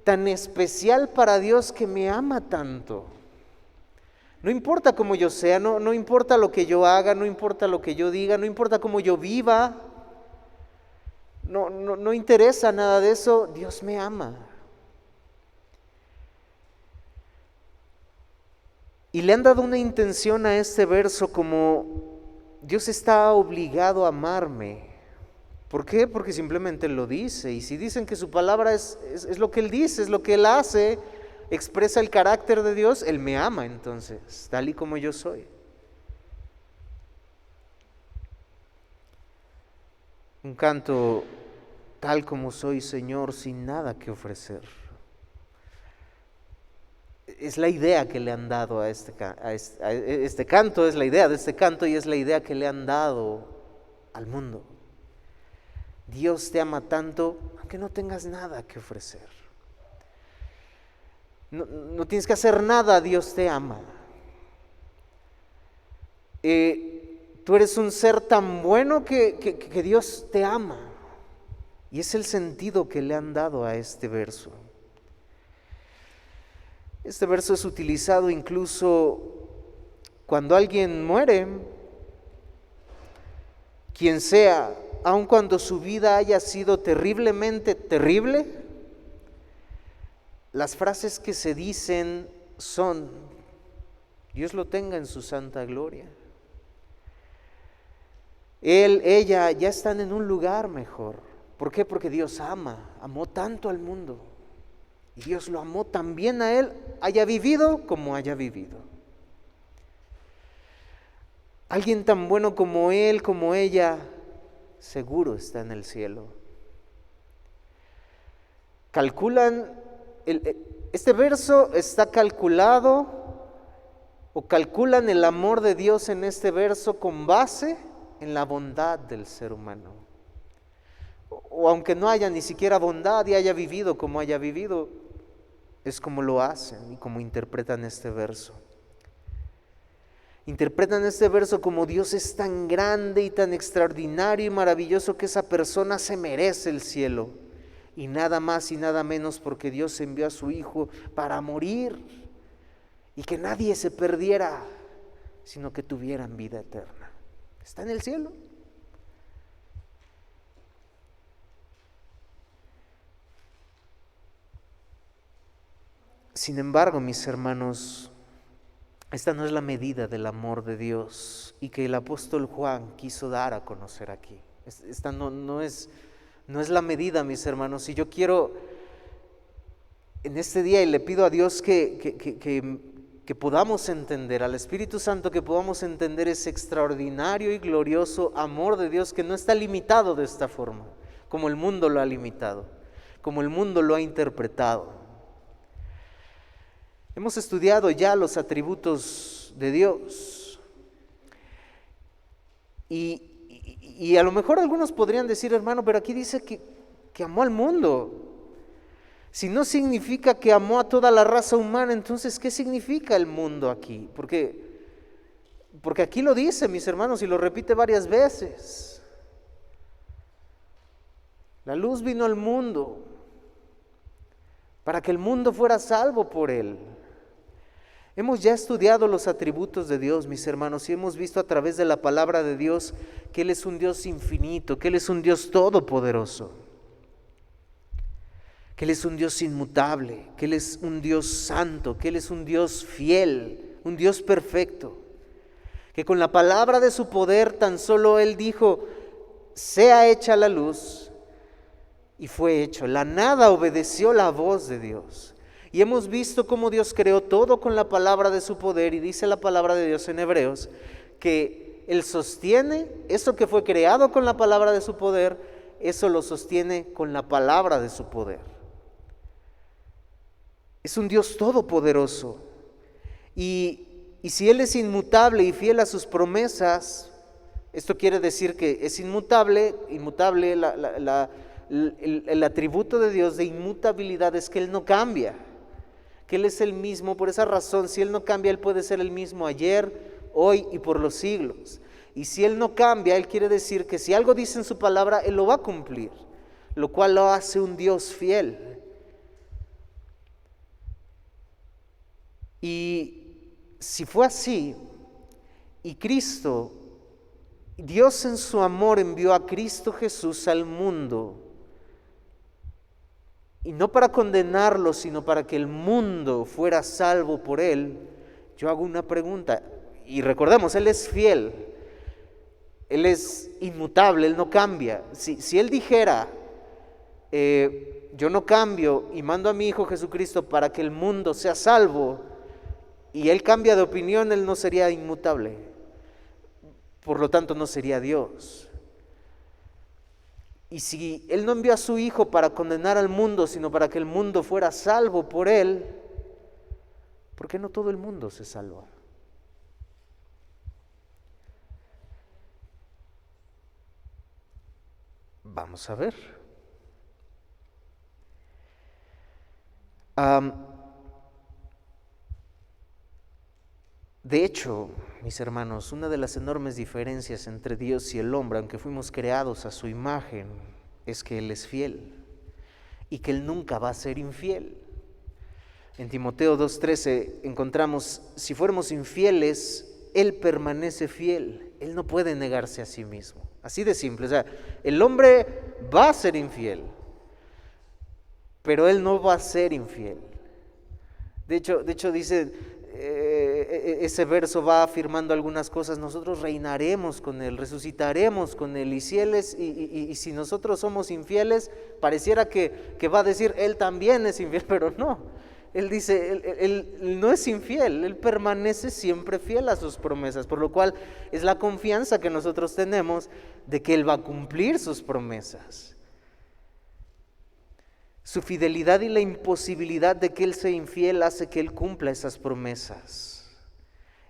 tan especial para Dios que me ama tanto. No importa cómo yo sea, no importa lo que yo haga, no importa lo que yo diga, no importa cómo yo viva. No interesa nada de eso, Dios me ama. Y le han dado una intención a este verso como Dios está obligado a amarme. ¿Por qué? Porque simplemente lo dice. Y si dicen que su palabra es lo que Él dice, es lo que Él hace, expresa el carácter de Dios, Él me ama entonces, tal y como yo soy. Un canto, tal como soy, Señor, sin nada que ofrecer. Es la idea que le han dado a este canto, es la idea de este canto y es la idea que le han dado al mundo. Dios te ama tanto, aunque no tengas nada que ofrecer. No tienes que hacer nada, Dios te ama. Tú eres un ser tan bueno que Dios te ama. Y es el sentido que le han dado a este verso. Este verso es utilizado incluso cuando alguien muere, quien sea, aun cuando su vida haya sido terriblemente terrible, las frases que se dicen son: Dios lo tenga en su santa gloria. Él, ella ya están en un lugar mejor. ¿Por qué? Porque Dios amó tanto al mundo. Y Dios lo amó también a él, haya vivido como haya vivido. Alguien tan bueno como él, como ella, seguro está en el cielo. Este verso está calculado, o calculan el amor de Dios en este verso con base en la bondad del ser humano. O aunque no haya ni siquiera bondad y haya vivido como haya vivido, es como lo hacen y como interpretan este verso. Interpretan este verso como Dios es tan grande y tan extraordinario y maravilloso que esa persona se merece el cielo. Y nada más y nada menos porque Dios envió a su Hijo para morir y que nadie se perdiera, sino que tuvieran vida eterna. Está en el cielo. Sin embargo, mis hermanos, esta no es la medida del amor de Dios y que el apóstol Juan quiso dar a conocer aquí. Esta no es la medida, mis hermanos. Y yo quiero en este día, y le pido a Dios que podamos entender, al Espíritu Santo, que podamos entender ese extraordinario y glorioso amor de Dios que no está limitado de esta forma, como el mundo lo ha limitado, como el mundo lo ha interpretado. Hemos estudiado ya los atributos de Dios y a lo mejor algunos podrían decir, hermano, pero aquí dice que amó al mundo. Si no significa que amó a toda la raza humana, entonces ¿qué significa el mundo aquí? Porque aquí lo dice, mis hermanos, y lo repite varias veces. La luz vino al mundo para que el mundo fuera salvo por él. Hemos ya estudiado los atributos de Dios, mis hermanos, y hemos visto a través de la palabra de Dios que Él es un Dios infinito, que Él es un Dios todopoderoso, que Él es un Dios inmutable, que Él es un Dios santo, que Él es un Dios fiel, un Dios perfecto, que con la palabra de su poder tan solo Él dijo, sea hecha la luz, y fue hecho. La nada obedeció la voz de Dios. Y hemos visto cómo Dios creó todo con la palabra de su poder, y dice la palabra de Dios en Hebreos, que Él sostiene eso que fue creado con la palabra de su poder, eso lo sostiene con la palabra de su poder. Es un Dios todopoderoso. Y si Él es inmutable y fiel a sus promesas, esto quiere decir que es inmutable el atributo de Dios de inmutabilidad es que Él no cambia, que Él es el mismo. Por esa razón, si Él no cambia, Él puede ser el mismo ayer, hoy y por los siglos. Y si Él no cambia, Él quiere decir que si algo dice en su palabra, Él lo va a cumplir, lo cual lo hace un Dios fiel. Y si fue así, y Cristo, Dios en su amor envió a Cristo Jesús al mundo, y no para condenarlo, sino para que el mundo fuera salvo por Él, yo hago una pregunta, y recordemos, Él es fiel, Él es inmutable, Él no cambia. Si Él dijera, yo no cambio y mando a mi Hijo Jesucristo para que el mundo sea salvo, y Él cambia de opinión, Él no sería inmutable, por lo tanto no sería Dios. Y si Él no envió a su Hijo para condenar al mundo, sino para que el mundo fuera salvo por Él, ¿por qué no todo el mundo se salva? Vamos a ver. De hecho, mis hermanos, una de las enormes diferencias entre Dios y el hombre, aunque fuimos creados a su imagen, es que Él es fiel y que Él nunca va a ser infiel. En Timoteo 2:13 encontramos, si fuéramos infieles, Él permanece fiel. Él no puede negarse a sí mismo. Así de simple. O sea, el hombre va a ser infiel, pero Él no va a ser infiel. De hecho dice, ese verso va afirmando algunas cosas. Nosotros reinaremos con Él, resucitaremos con Él, y si nosotros somos infieles, pareciera que va a decir, Él también es infiel, pero no. Él dice, él no es infiel, Él permanece siempre fiel a sus promesas, por lo cual es la confianza que nosotros tenemos de que Él va a cumplir sus promesas. Su fidelidad y la imposibilidad de que Él sea infiel hace que Él cumpla esas promesas.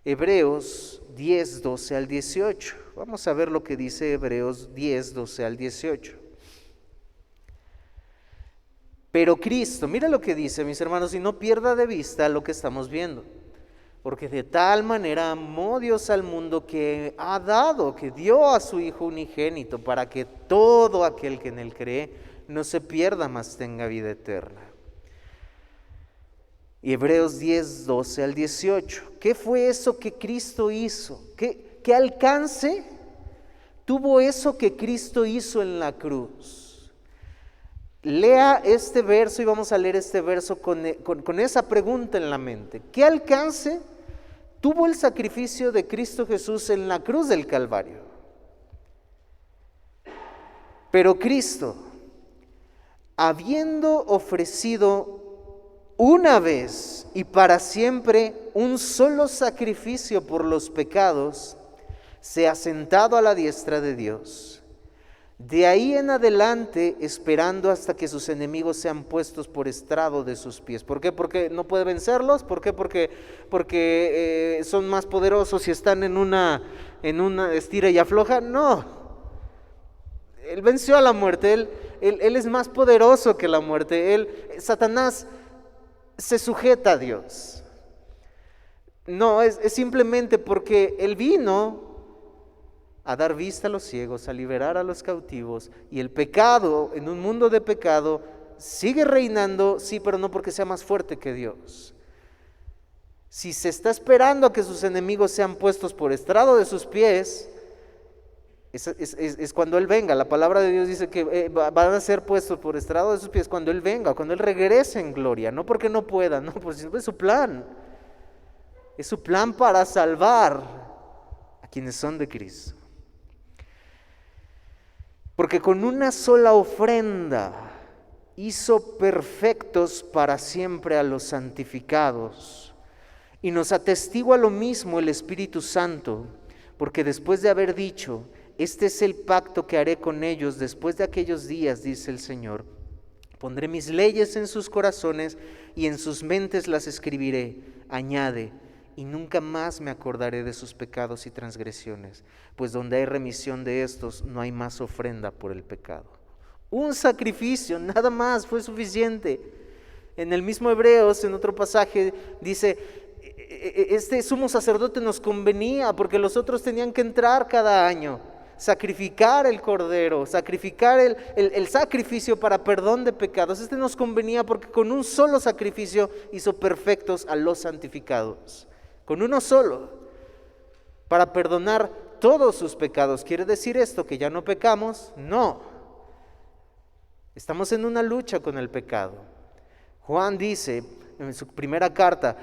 Hebreos 10, 12 al 18. Vamos a ver lo que dice Hebreos 10, 12 al 18. Pero Cristo, mira lo que dice, mis hermanos, y no pierda de vista lo que estamos viendo. Porque de tal manera amó Dios al mundo que ha dado, que dio a su Hijo unigénito, para que todo aquel que en Él cree no se pierda, mas tenga vida eterna. Y Hebreos 10, 12 al 18. ¿Qué fue eso que Cristo hizo? ¿Qué alcance tuvo eso que Cristo hizo en la cruz? Lea este verso y vamos a leer este verso con esa pregunta en la mente. ¿Qué alcance tuvo el sacrificio de Cristo Jesús en la cruz del Calvario? Pero Cristo, habiendo ofrecido una vez y para siempre un solo sacrificio por los pecados, se ha sentado a la diestra de Dios. De ahí en adelante, esperando hasta que sus enemigos sean puestos por estrado de sus pies. ¿Por qué? Porque no puede vencerlos. ¿Por qué? Porque son más poderosos y están en una estira y afloja. No. Él venció a la muerte. Él es más poderoso que la muerte. Satanás se sujeta a Dios. No, es simplemente porque Él vino a dar vista a los ciegos, a liberar a los cautivos, y el pecado, en un mundo de pecado, sigue reinando, sí, pero no porque sea más fuerte que Dios. Si se está esperando a que sus enemigos sean puestos por estrado de sus pies, es cuando Él venga. La palabra de Dios dice que van a ser puestos por estrado de sus pies cuando Él venga, cuando Él regrese en gloria, no porque no pueda, no, pues es su plan. Es su plan para salvar a quienes son de Cristo. Porque con una sola ofrenda hizo perfectos para siempre a los santificados. Y nos atestigua lo mismo el Espíritu Santo, porque después de haber dicho, este es el pacto que haré con ellos después de aquellos días, dice el Señor, pondré mis leyes en sus corazones y en sus mentes las escribiré, añade, y nunca más me acordaré de sus pecados y transgresiones, pues donde hay remisión de estos, no hay más ofrenda por el pecado. Un sacrificio, nada más, fue suficiente. En el mismo Hebreos, en otro pasaje, dice, este sumo sacerdote nos convenía, porque los otros tenían que entrar cada año, sacrificar el cordero, sacrificar el sacrificio para perdón de pecados. Este nos convenía porque con un solo sacrificio hizo perfectos a los santificados. Con uno solo, para perdonar todos sus pecados. ¿Quiere decir esto que ya no pecamos? No. Estamos en una lucha con el pecado. Juan dice en su primera carta,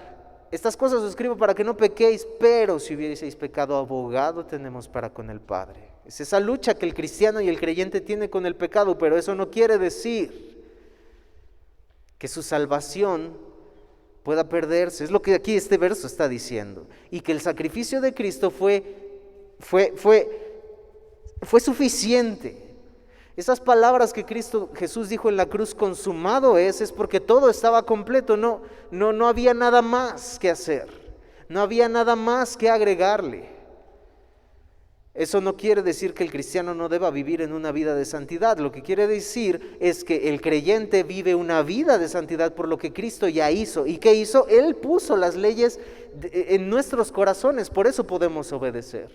estas cosas os escribo para que no pequéis, pero si hubieseis pecado, abogado tenemos para con el Padre. Es esa lucha que el cristiano y el creyente tiene con el pecado, pero eso no quiere decir que su salvación pueda perderse. Es lo que aquí este verso está diciendo. Y que el sacrificio de Cristo fue suficiente. Esas palabras que Jesús dijo en la cruz, consumado es porque todo estaba completo. No había nada más que hacer. No había nada más que agregarle. Eso no quiere decir que el cristiano no deba vivir en una vida de santidad. Lo que quiere decir es que el creyente vive una vida de santidad por lo que Cristo ya hizo. ¿Y qué hizo? Él puso las leyes en nuestros corazones, por eso podemos obedecer.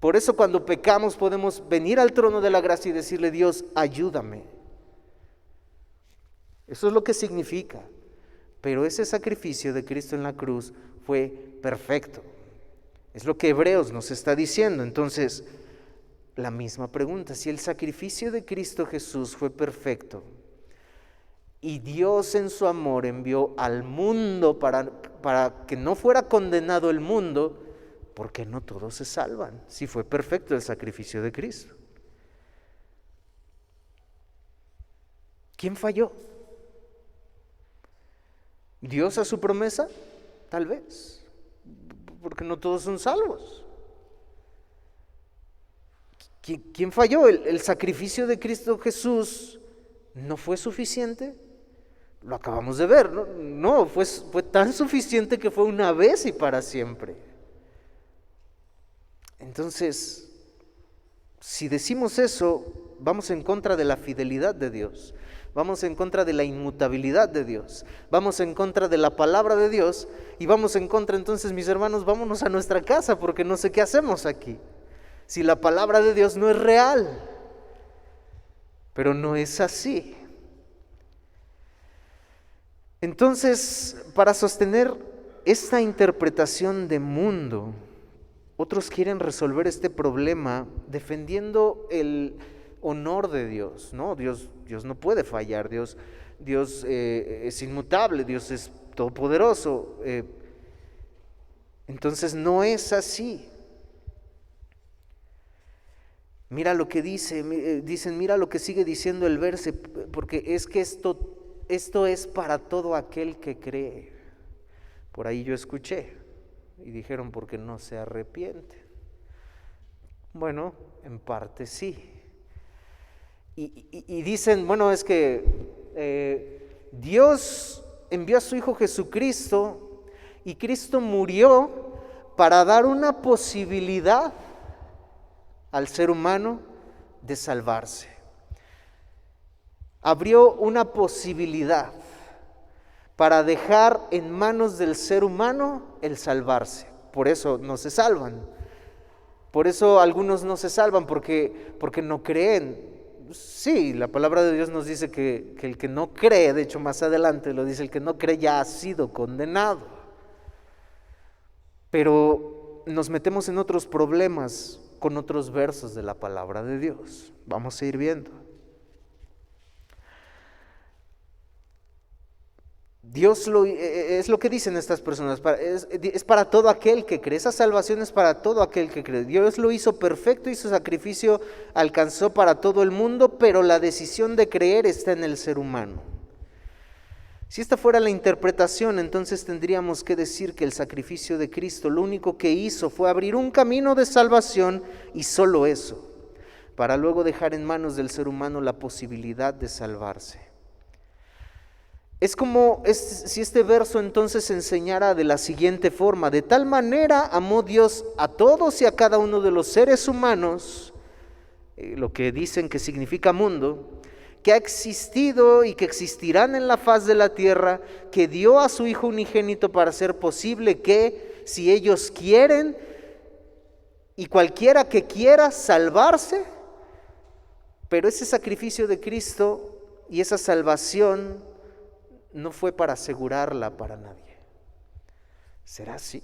Por eso cuando pecamos podemos venir al trono de la gracia y decirle, Dios, ayúdame. Eso es lo que significa. Pero ese sacrificio de Cristo en la cruz fue perfecto. Es lo que Hebreos nos está diciendo. Entonces, la misma pregunta, si el sacrificio de Cristo Jesús fue perfecto y Dios en su amor envió al mundo para que no fuera condenado el mundo, ¿por qué no todos se salvan? Si fue perfecto el sacrificio de Cristo. ¿Quién falló? ¿Dios a su promesa? Tal vez. Porque no todos son salvos. ¿Quién falló? ¿El sacrificio de Cristo Jesús no fue suficiente? Lo acabamos de ver, ¿no? No, fue tan suficiente que fue una vez y para siempre. Entonces, si decimos eso, vamos en contra de la fidelidad de Dios. Vamos en contra de la inmutabilidad de Dios. Vamos en contra de la palabra de Dios. Y vamos en contra, entonces, mis hermanos, vámonos a nuestra casa porque no sé qué hacemos aquí. Si la palabra de Dios no es real. Pero no es así. Entonces, para sostener esta interpretación de mundo, otros quieren resolver este problema defendiendo el honor de Dios, ¿no? Dios no puede fallar, Dios es inmutable, Dios es todopoderoso. Entonces no es así. Mira lo que dicen, mira lo que sigue diciendo el verso, porque es que esto es para todo aquel que cree. Por ahí yo escuché y dijeron porque no se arrepiente. Bueno, en parte sí. Y dicen, bueno, es que Dios envió a su Hijo Jesucristo y Cristo murió para dar una posibilidad al ser humano de salvarse. Abrió una posibilidad para dejar en manos del ser humano el salvarse. Por eso no se salvan. Por eso algunos no se salvan porque no creen. Sí, la palabra de Dios nos dice que el que no cree, de hecho más adelante lo dice, el que no cree ya ha sido condenado. Pero nos metemos en otros problemas con otros versos de la palabra de Dios. Vamos a ir viendo. Es lo que dicen estas personas, es para todo aquel que cree, esa salvación es para todo aquel que cree. Dios lo hizo perfecto y su sacrificio alcanzó para todo el mundo, pero la decisión de creer está en el ser humano. Si esta fuera la interpretación, entonces tendríamos que decir que el sacrificio de Cristo lo único que hizo fue abrir un camino de salvación y solo eso, para luego dejar en manos del ser humano la posibilidad de salvarse. Es como si este verso entonces enseñara de la siguiente forma: de tal manera amó Dios a todos y a cada uno de los seres humanos, lo que dicen que significa mundo, que ha existido y que existirán en la faz de la tierra, que dio a su Hijo unigénito para hacer posible que, si ellos quieren, y cualquiera que quiera salvarse, pero ese sacrificio de Cristo y esa salvación no fue para asegurarla para nadie. ¿Será así?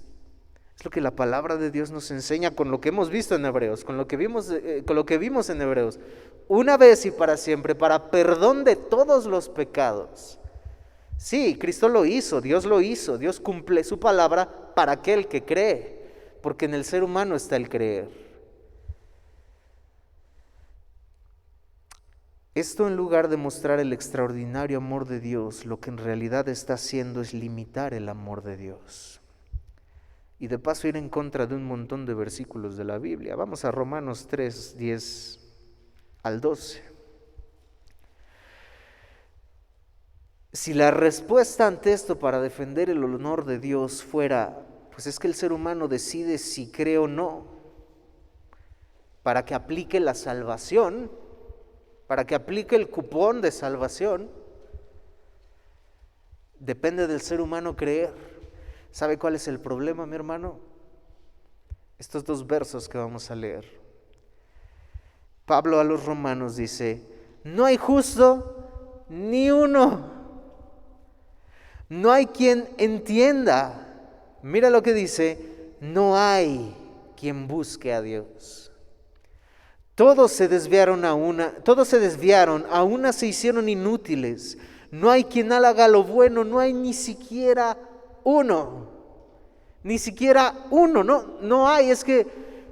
Es lo que la palabra de Dios nos enseña con lo que hemos visto en Hebreos, con lo que vimos en Hebreos. Una vez y para siempre, para perdón de todos los pecados. Sí, Cristo lo hizo, Dios cumple su palabra para aquel que cree, porque en el ser humano está el creer. Esto, en lugar de mostrar el extraordinario amor de Dios, lo que en realidad está haciendo es limitar el amor de Dios. Y de paso ir en contra de un montón de versículos de la Biblia. Vamos a Romanos 3, 10 al 12. Si la respuesta ante esto para defender el honor de Dios fuera, pues es que el ser humano decide si cree o no, para que aplique la salvación, para que aplique el cupón de salvación, depende del ser humano creer. ¿Sabe cuál es el problema, mi hermano? Estos dos versos que vamos a leer. Pablo a los romanos dice: no hay justo ni uno, no hay quien entienda. Mira lo que dice: no hay quien busque a Dios. Todos se desviaron, a una se hicieron inútiles. No hay quien haga lo bueno, no hay ni siquiera uno. No hay, es que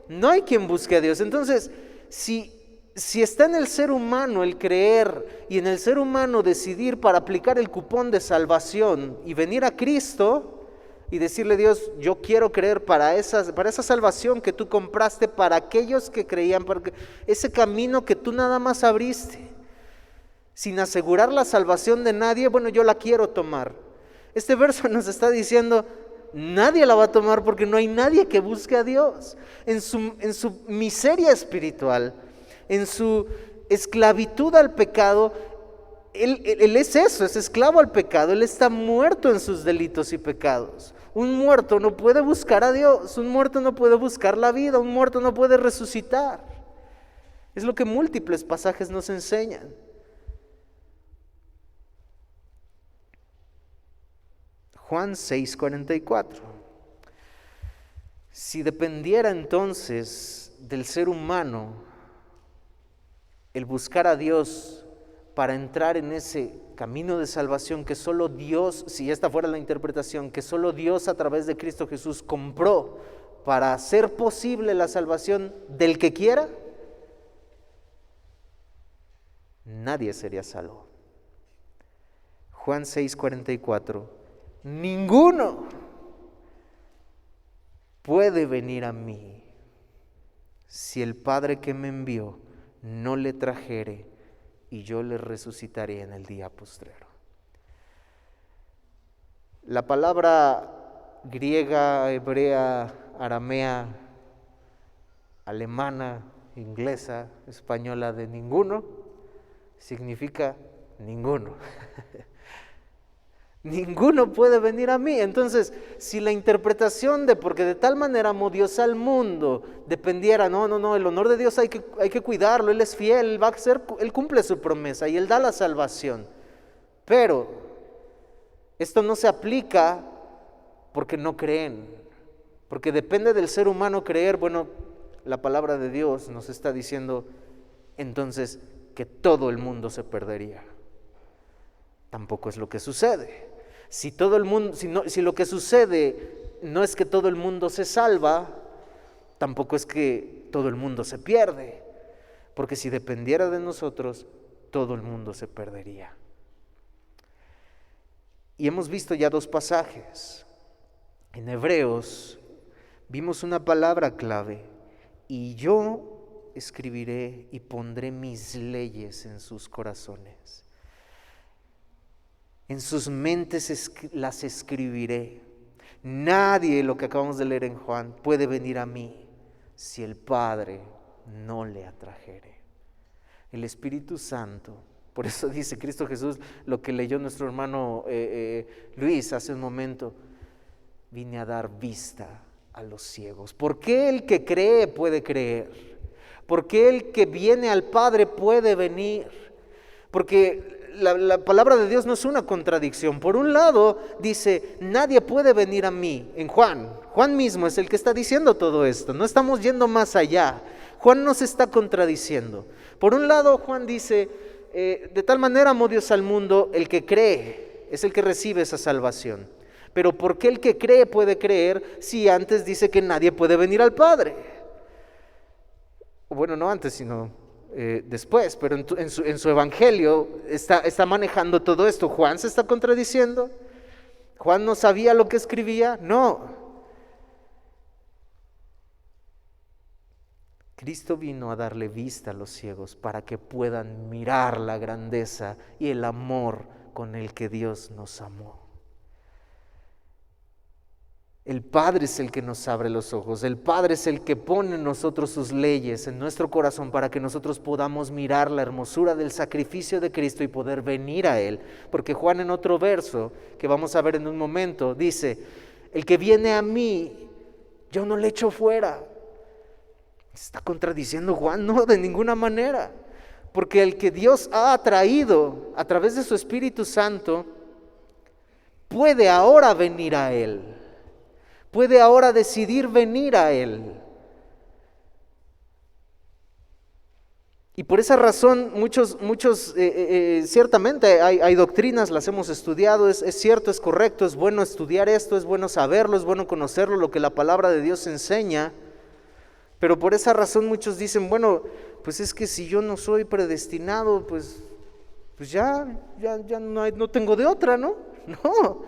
no hay quien busque a Dios. Entonces, si está en el ser humano el creer y en el ser humano decidir para aplicar el cupón de salvación y venir a Cristo y decirle: Dios, yo quiero creer para esa salvación que tú compraste para aquellos que creían, porque ese camino que tú nada más abriste, sin asegurar la salvación de nadie, bueno, yo la quiero tomar. Este verso nos está diciendo: nadie la va a tomar porque no hay nadie que busque a Dios. En su miseria espiritual, en su esclavitud al pecado, Él es eso, es esclavo al pecado. Él está muerto en sus delitos y pecados. Un muerto no puede buscar a Dios, un muerto no puede buscar la vida, un muerto no puede resucitar. Es lo que múltiples pasajes nos enseñan. Juan 6:44. Si dependiera entonces del ser humano el buscar a Dios para entrar en ese camino de salvación que solo Dios, si esta fuera la interpretación, que solo Dios a través de Cristo Jesús compró para hacer posible la salvación del que quiera, nadie sería salvo. Juan 6:44, ninguno puede venir a mí si el Padre que me envió no le trajere, y yo le resucitaré en el día postrero. La palabra griega, hebrea, aramea, alemana, inglesa, española de ninguno, significa ninguno. Ninguno puede venir a mí. Entonces, si la interpretación de porque de tal manera amó Dios al mundo dependiera, no, el honor de Dios hay que cuidarlo, Él es fiel, Él cumple su promesa y Él da la salvación. Pero esto no se aplica porque no creen, porque depende del ser humano creer. Bueno, la palabra de Dios nos está diciendo entonces que todo el mundo se perdería. Tampoco es lo que sucede. Si lo que sucede no es que todo el mundo se salva, tampoco es que todo el mundo se pierde, porque si dependiera de nosotros, todo el mundo se perdería. Y hemos visto ya dos pasajes. En Hebreos vimos una palabra clave: y yo escribiré y pondré mis leyes en sus corazones. En sus mentes las escribiré. Nadie, lo que acabamos de leer en Juan, puede venir a mí si el Padre no le atrajere. El Espíritu Santo, por eso dice Cristo Jesús, lo que leyó nuestro hermano Luis hace un momento: vine a dar vista a los ciegos. ¿Por qué el que cree puede creer? ¿Por qué el que viene al Padre puede venir? Porque la palabra de Dios no es una contradicción. Por un lado dice, nadie puede venir a mí. En Juan mismo es el que está diciendo todo esto. No estamos yendo más allá. Juan no se está contradiciendo. Por un lado Juan dice, de tal manera amó Dios al mundo, el que cree es el que recibe esa salvación. Pero ¿por qué el que cree puede creer si antes dice que nadie puede venir al Padre? Bueno, no antes, sino después, pero en su evangelio está manejando todo esto. ¿Juan se está contradiciendo? ¿Juan no sabía lo que escribía? No. Cristo vino a darle vista a los ciegos para que puedan mirar la grandeza y el amor con el que Dios nos amó. El Padre es el que nos abre los ojos. El Padre es el que pone en nosotros sus leyes en nuestro corazón para que nosotros podamos mirar la hermosura del sacrificio de Cristo y poder venir a Él. Porque Juan, en otro verso que vamos a ver en un momento, dice, el que viene a mí, yo no le echo fuera. ¿Está contradiciendo Juan? No, de ninguna manera. Porque el que Dios ha atraído a través de su Espíritu Santo puede ahora venir a Él. Puede ahora decidir venir a Él. Y por esa razón muchos ciertamente hay doctrinas, las hemos estudiado, es cierto, es correcto, es bueno estudiar esto, es bueno saberlo, es bueno conocerlo, lo que la palabra de Dios enseña. Pero por esa razón muchos dicen, bueno, pues es que si yo no soy predestinado, pues ya no tengo de otra, ¿no? No,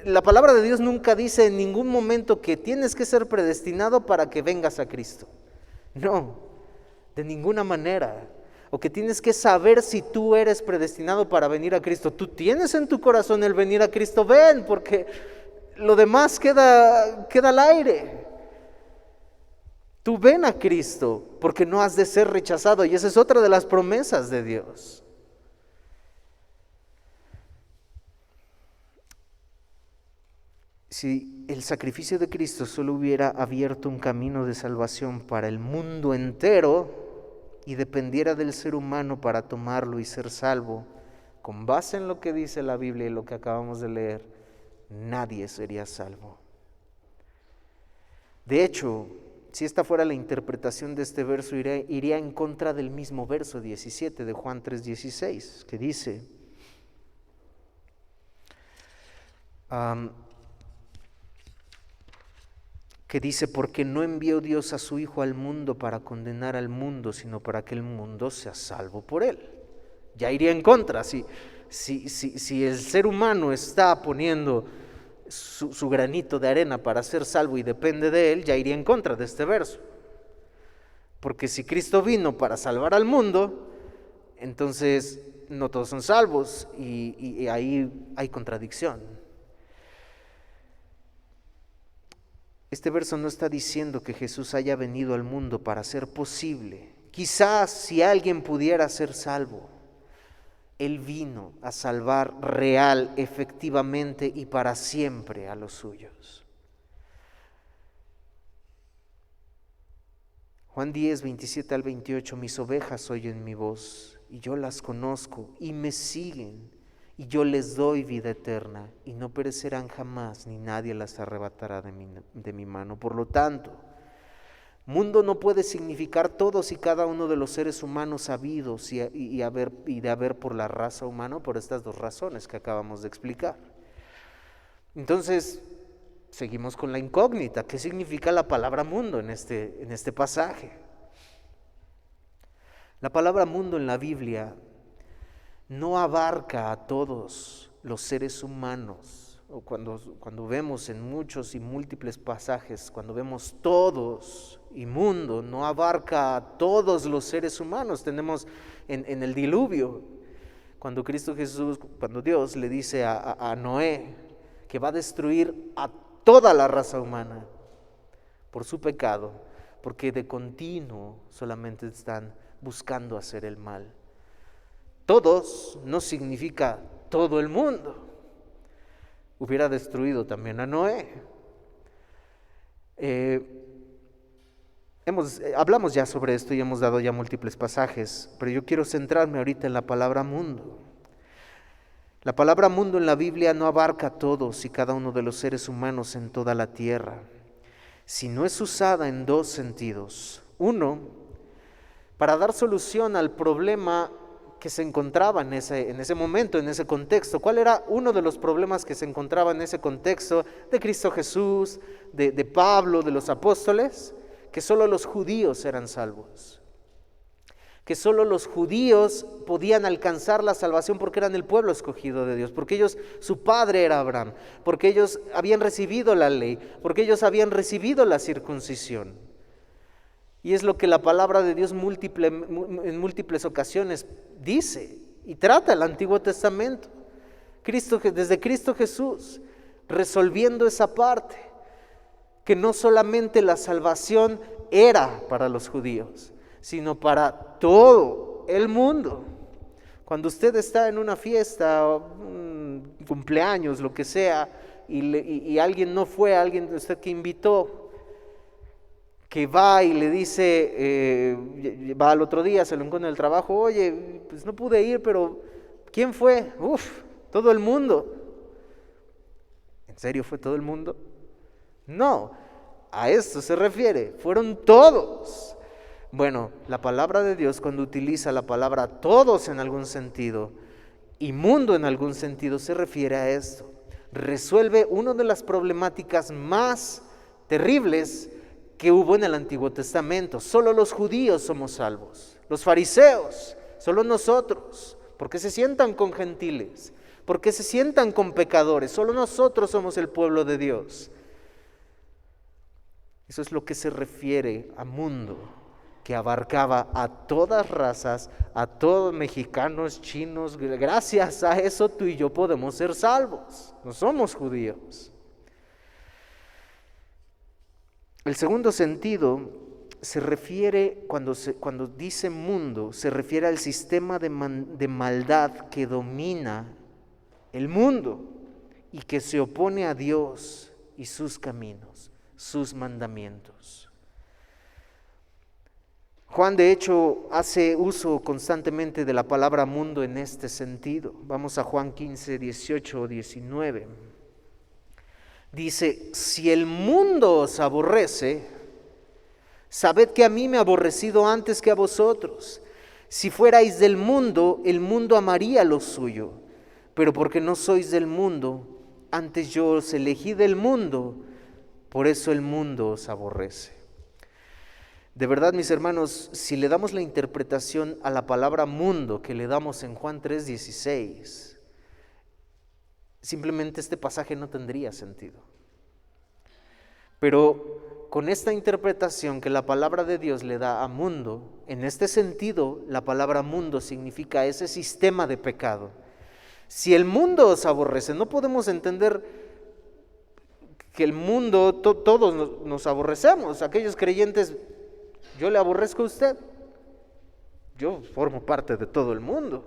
la palabra de Dios nunca dice en ningún momento que tienes que ser predestinado para que vengas a Cristo. No, de ninguna manera. O que tienes que saber si tú eres predestinado para venir a Cristo. Tú tienes en tu corazón el venir a Cristo, ven, porque lo demás queda al aire. Tú ven a Cristo, porque no has de ser rechazado, y esa es otra de las promesas de Dios. Si el sacrificio de Cristo solo hubiera abierto un camino de salvación para el mundo entero y dependiera del ser humano para tomarlo y ser salvo, con base en lo que dice la Biblia y lo que acabamos de leer, nadie sería salvo. De hecho, si esta fuera la interpretación de este verso, iría en contra del mismo verso 17 de Juan 3:16, que dice, porque no envió Dios a su Hijo al mundo para condenar al mundo, sino para que el mundo sea salvo por él. Ya iría en contra. Si el ser humano está poniendo su granito de arena para ser salvo y depende de él, ya iría en contra de este verso. Porque si Cristo vino para salvar al mundo, entonces no todos son salvos y ahí hay contradicción. Este verso no está diciendo que Jesús haya venido al mundo para hacer posible. Quizás si alguien pudiera ser salvo, Él vino a salvar real, efectivamente y para siempre a los suyos. Juan 10, 27 al 28, mis ovejas oyen mi voz y yo las conozco y me siguen y yo les doy vida eterna y no perecerán jamás ni nadie las arrebatará de mi mano. Por lo tanto, mundo no puede significar todos y cada uno de los seres humanos habidos y de haber por la raza humana, por estas dos razones que acabamos de explicar. Entonces, seguimos con la incógnita. ¿Qué significa la palabra mundo en este pasaje? La palabra mundo en la Biblia no abarca a todos los seres humanos. O cuando vemos en muchos y múltiples pasajes, cuando vemos todos y mundo, no abarca a todos los seres humanos. Tenemos en el diluvio, cuando Dios le dice a Noé que va a destruir a toda la raza humana por su pecado, porque de continuo solamente están buscando hacer el mal. Todos no significa todo el mundo. Hubiera destruido también a Noé. Hablamos ya sobre esto y hemos dado ya múltiples pasajes, pero yo quiero centrarme ahorita en la palabra mundo. La palabra mundo en la Biblia no abarca a todos y cada uno de los seres humanos en toda la tierra, sino es usada en dos sentidos. Uno, para dar solución al problema que se encontraba en ese momento, en ese contexto. ¿Cuál era uno de los problemas que se encontraba en ese contexto de Cristo Jesús, de Pablo, de los apóstoles? Que solo los judíos eran salvos. Que solo los judíos podían alcanzar la salvación porque eran el pueblo escogido de Dios, porque su padre era Abraham, porque ellos habían recibido la ley, porque ellos habían recibido la circuncisión. Y es lo que la palabra de Dios en múltiples ocasiones dice y trata el Antiguo Testamento. Desde Cristo Jesús, resolviendo esa parte, que no solamente la salvación era para los judíos, sino para todo el mundo. Cuando usted está en una fiesta, un cumpleaños, lo que sea, y alguien no fue, alguien de usted que invitó, que va y le dice, va al otro día, se lo encuentra en el trabajo, oye, pues no pude ir, pero ¿quién fue? Todo el mundo. ¿En serio fue todo el mundo? No, a esto se refiere, fueron todos. Bueno, la palabra de Dios, cuando utiliza la palabra todos en algún sentido y mundo en algún sentido, se refiere a esto. Resuelve una de las problemáticas más terribles que hubo en el Antiguo Testamento. Solo los judíos somos salvos, los fariseos, solo nosotros. ¿Por qué se sientan con gentiles? ¿Por qué se sientan con pecadores? Solo nosotros somos el pueblo de Dios. Eso es lo que se refiere a mundo, que abarcaba a todas razas, a todos mexicanos, chinos. Gracias a eso tú y yo podemos ser salvos, no somos judíos. El segundo sentido se refiere, cuando dice mundo, se refiere al sistema de maldad que domina el mundo y que se opone a Dios y sus caminos, sus mandamientos. Juan, de hecho, hace uso constantemente de la palabra mundo en este sentido. Vamos a Juan 15, 18 o 19. Dice: si el mundo os aborrece, sabed que a mí me ha aborrecido antes que a vosotros. Si fuerais del mundo, el mundo amaría lo suyo. Pero porque no sois del mundo, antes yo os elegí del mundo, por eso el mundo os aborrece. De verdad, mis hermanos, si le damos la interpretación a la palabra mundo que le damos en Juan 3:16, simplemente este pasaje no tendría sentido. Pero con esta interpretación que la palabra de Dios le da a mundo, en este sentido, la palabra mundo significa ese sistema de pecado. Si el mundo os aborrece, no podemos entender que el mundo, todos nos aborrecemos. Aquellos creyentes, yo le aborrezco a usted. Yo formo parte de todo el mundo.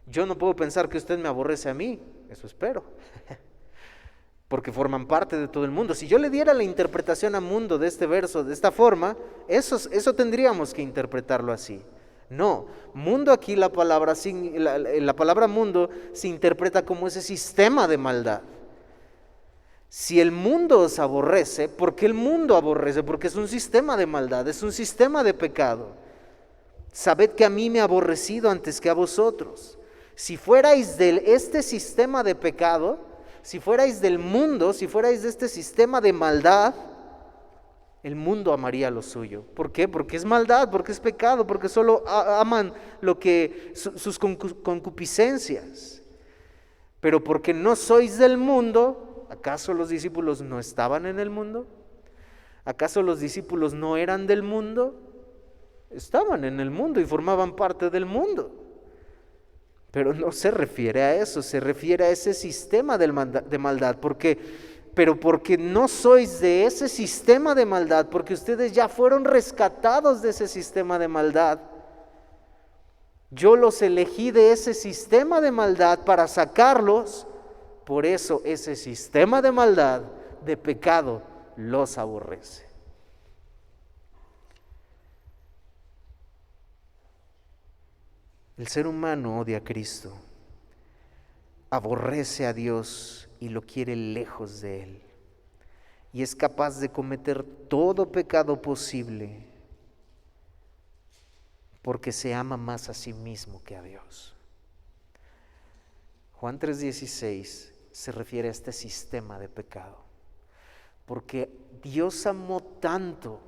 Yo no puedo pensar que usted me aborrece a mí, eso espero, porque forman parte de todo el mundo. Si yo le diera la interpretación a mundo de este verso de esta forma, eso tendríamos que interpretarlo así. No, mundo aquí, la palabra mundo se interpreta como ese sistema de maldad. Si el mundo os aborrece, ¿por qué el mundo aborrece? Porque es un sistema de maldad, es un sistema de pecado. Sabed que a mí me ha aborrecido antes que a vosotros. Si fuerais de este sistema de pecado, si fuerais del mundo, si fuerais de este sistema de maldad, el mundo amaría lo suyo. ¿Por qué? Porque es maldad, porque es pecado, porque solo aman sus concupiscencias. Pero porque no sois del mundo, ¿acaso los discípulos no estaban en el mundo? ¿Acaso los discípulos no eran del mundo? Estaban en el mundo y formaban parte del mundo. Pero no se refiere a eso, se refiere a ese sistema de maldad. Pero porque no sois de ese sistema de maldad, porque ustedes ya fueron rescatados de ese sistema de maldad. Yo los elegí de ese sistema de maldad para sacarlos. Por eso ese sistema de maldad, de pecado, los aborrece. El ser humano odia a Cristo, aborrece a Dios y lo quiere lejos de Él. Y es capaz de cometer todo pecado posible porque se ama más a sí mismo que a Dios. Juan 3:16 se refiere a este sistema de pecado, porque Dios amó tanto,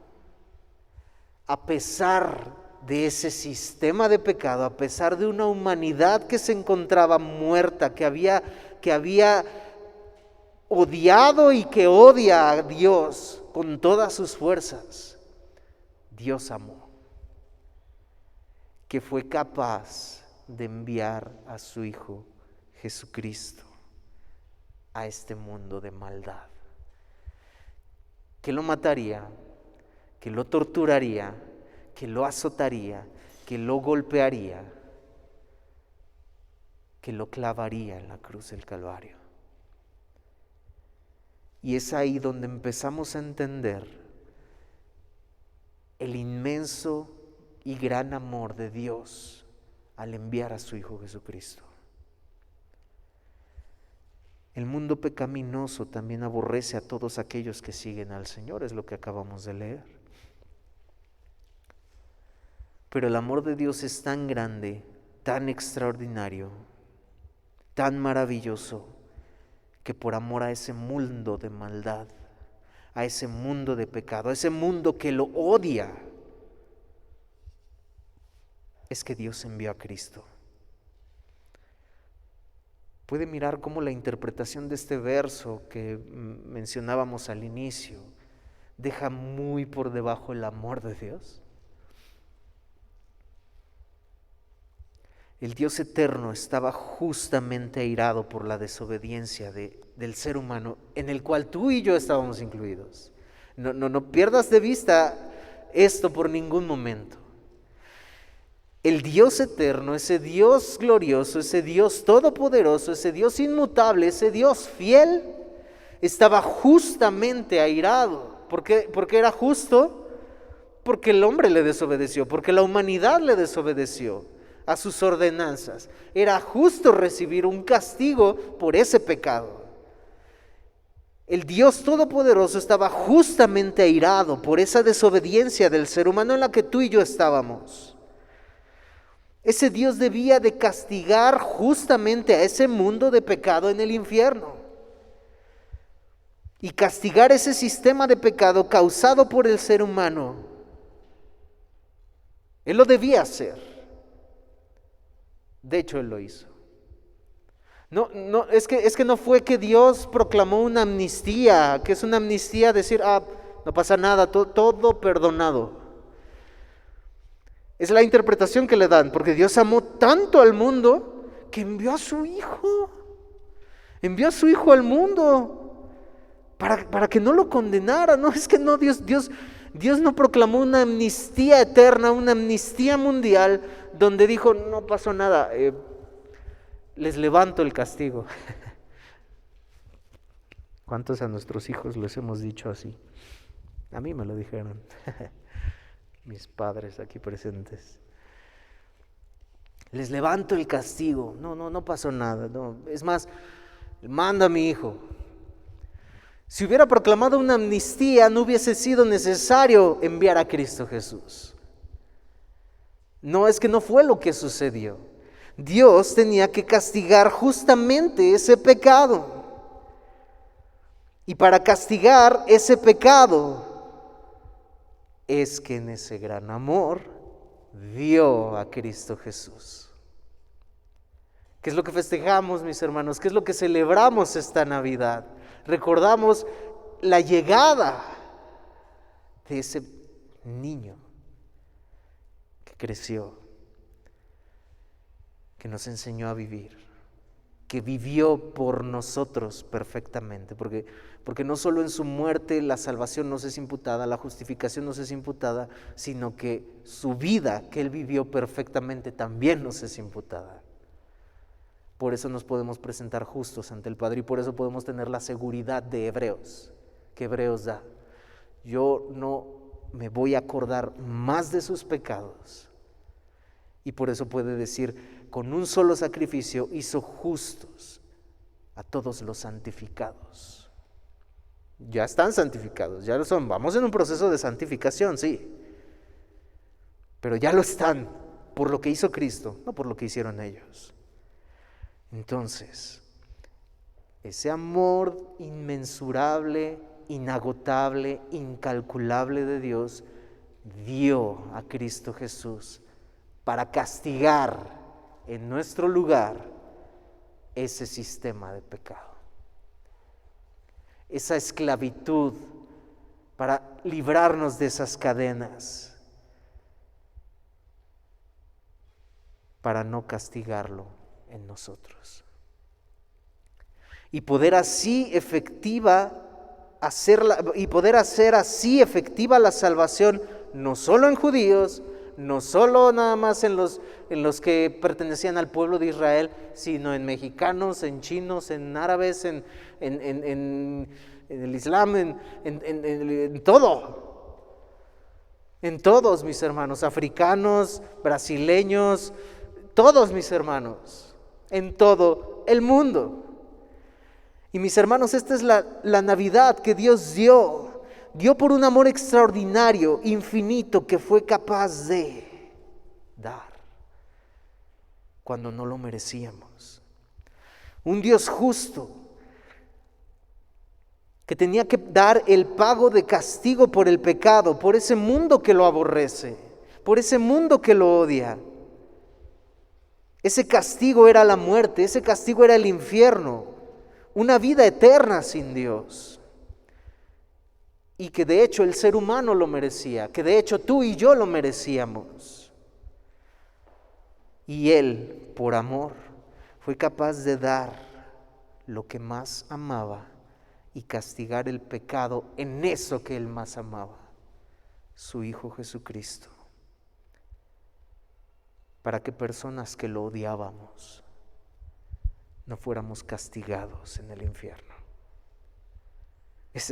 a pesar de ese sistema de pecado, a pesar de una humanidad que se encontraba muerta, que había odiado y que odia a Dios con todas sus fuerzas. Dios amó, que fue capaz de enviar a su Hijo Jesucristo a este mundo de maldad, que lo mataría, que lo torturaría, que lo azotaría, que lo golpearía, que lo clavaría en la cruz del Calvario. Y es ahí donde empezamos a entender el inmenso y gran amor de Dios al enviar a su Hijo Jesucristo. El mundo pecaminoso también aborrece a todos aquellos que siguen al Señor, es lo que acabamos de leer. Pero el amor de Dios es tan grande, tan extraordinario, tan maravilloso, que por amor a ese mundo de maldad, a ese mundo de pecado, a ese mundo que lo odia, es que Dios envió a Cristo. Puede mirar cómo la interpretación de este verso que mencionábamos al inicio deja muy por debajo el amor de Dios. El Dios eterno estaba justamente airado por la desobediencia del ser humano, en el cual tú y yo estábamos incluidos. No pierdas de vista esto por ningún momento. El Dios eterno, ese Dios glorioso, ese Dios todopoderoso, ese Dios inmutable, ese Dios fiel, estaba justamente airado. ¿Por qué era justo? porque el hombre le desobedeció, porque la humanidad le desobedeció a sus ordenanzas. Era justo recibir un castigo por ese pecado. El Dios Todopoderoso estaba justamente airado por esa desobediencia del ser humano en la que tú y yo estábamos. Ese Dios debía de castigar justamente a ese mundo de pecado en el infierno. Y castigar ese sistema de pecado causado por el ser humano. Él lo debía hacer. De hecho, Él lo hizo. No, es que no fue que Dios proclamó una amnistía, que es una amnistía decir, no pasa nada, todo perdonado. Es la interpretación que le dan, porque Dios amó tanto al mundo que envió a su Hijo. Envió a su Hijo al mundo para que no lo condenara. No, es que no, Dios no proclamó una amnistía eterna, una amnistía mundial, donde dijo, no pasó nada, les levanto el castigo. ¿Cuántos a nuestros hijos les hemos dicho así? A mí me lo dijeron. Mis padres aquí presentes. Les levanto el castigo. No pasó nada. No. Es más, manda a mi hijo. Si hubiera proclamado una amnistía, no hubiese sido necesario enviar a Cristo Jesús. No, es que no fue lo que sucedió. Dios tenía que castigar justamente ese pecado. Y para castigar ese pecado es que en ese gran amor dio a Cristo Jesús. ¿Qué es lo que festejamos, mis hermanos? ¿Qué es lo que celebramos esta Navidad? Recordamos la llegada de ese niño que creció, que nos enseñó a vivir, que vivió por nosotros perfectamente, porque no solo en su muerte la salvación nos es imputada, la justificación nos es imputada, sino que su vida que Él vivió perfectamente también nos es imputada. Por eso nos podemos presentar justos ante el Padre y por eso podemos tener la seguridad de Hebreos, que Hebreos da. Yo no me voy a acordar más de sus pecados. Y por eso puede decir, con un solo sacrificio hizo justos a todos los santificados. Ya están santificados, ya lo son. Vamos en un proceso de santificación, sí. Pero ya lo están por lo que hizo Cristo, no por lo que hicieron ellos. Entonces, ese amor inmensurable, inagotable, incalculable de Dios dio a Cristo Jesús para castigar en nuestro lugar ese sistema de pecado, esa esclavitud, para librarnos de esas cadenas, para no castigarlo en nosotros y poder hacer así efectiva la salvación, no solo en judíos, no solo nada más en los que pertenecían al pueblo de Israel, sino en mexicanos, en chinos, en árabes, en el Islam, en todo. En todos, mis hermanos, africanos, brasileños, todos mis hermanos, en todo el mundo. Y mis hermanos, esta es la Navidad que Dios dio por un amor extraordinario, infinito, que fue capaz de dar cuando no lo merecíamos. Un Dios justo que tenía que dar el pago de castigo por el pecado, por ese mundo que lo aborrece, por ese mundo que lo odia. Ese castigo era la muerte, ese castigo era el infierno, una vida eterna sin Dios. Y que de hecho el ser humano lo merecía, que de hecho tú y yo lo merecíamos. Y Él, por amor, fue capaz de dar lo que más amaba y castigar el pecado en eso que Él más amaba, su Hijo Jesucristo, para que personas que lo odiábamos no fuéramos castigados en el infierno. Es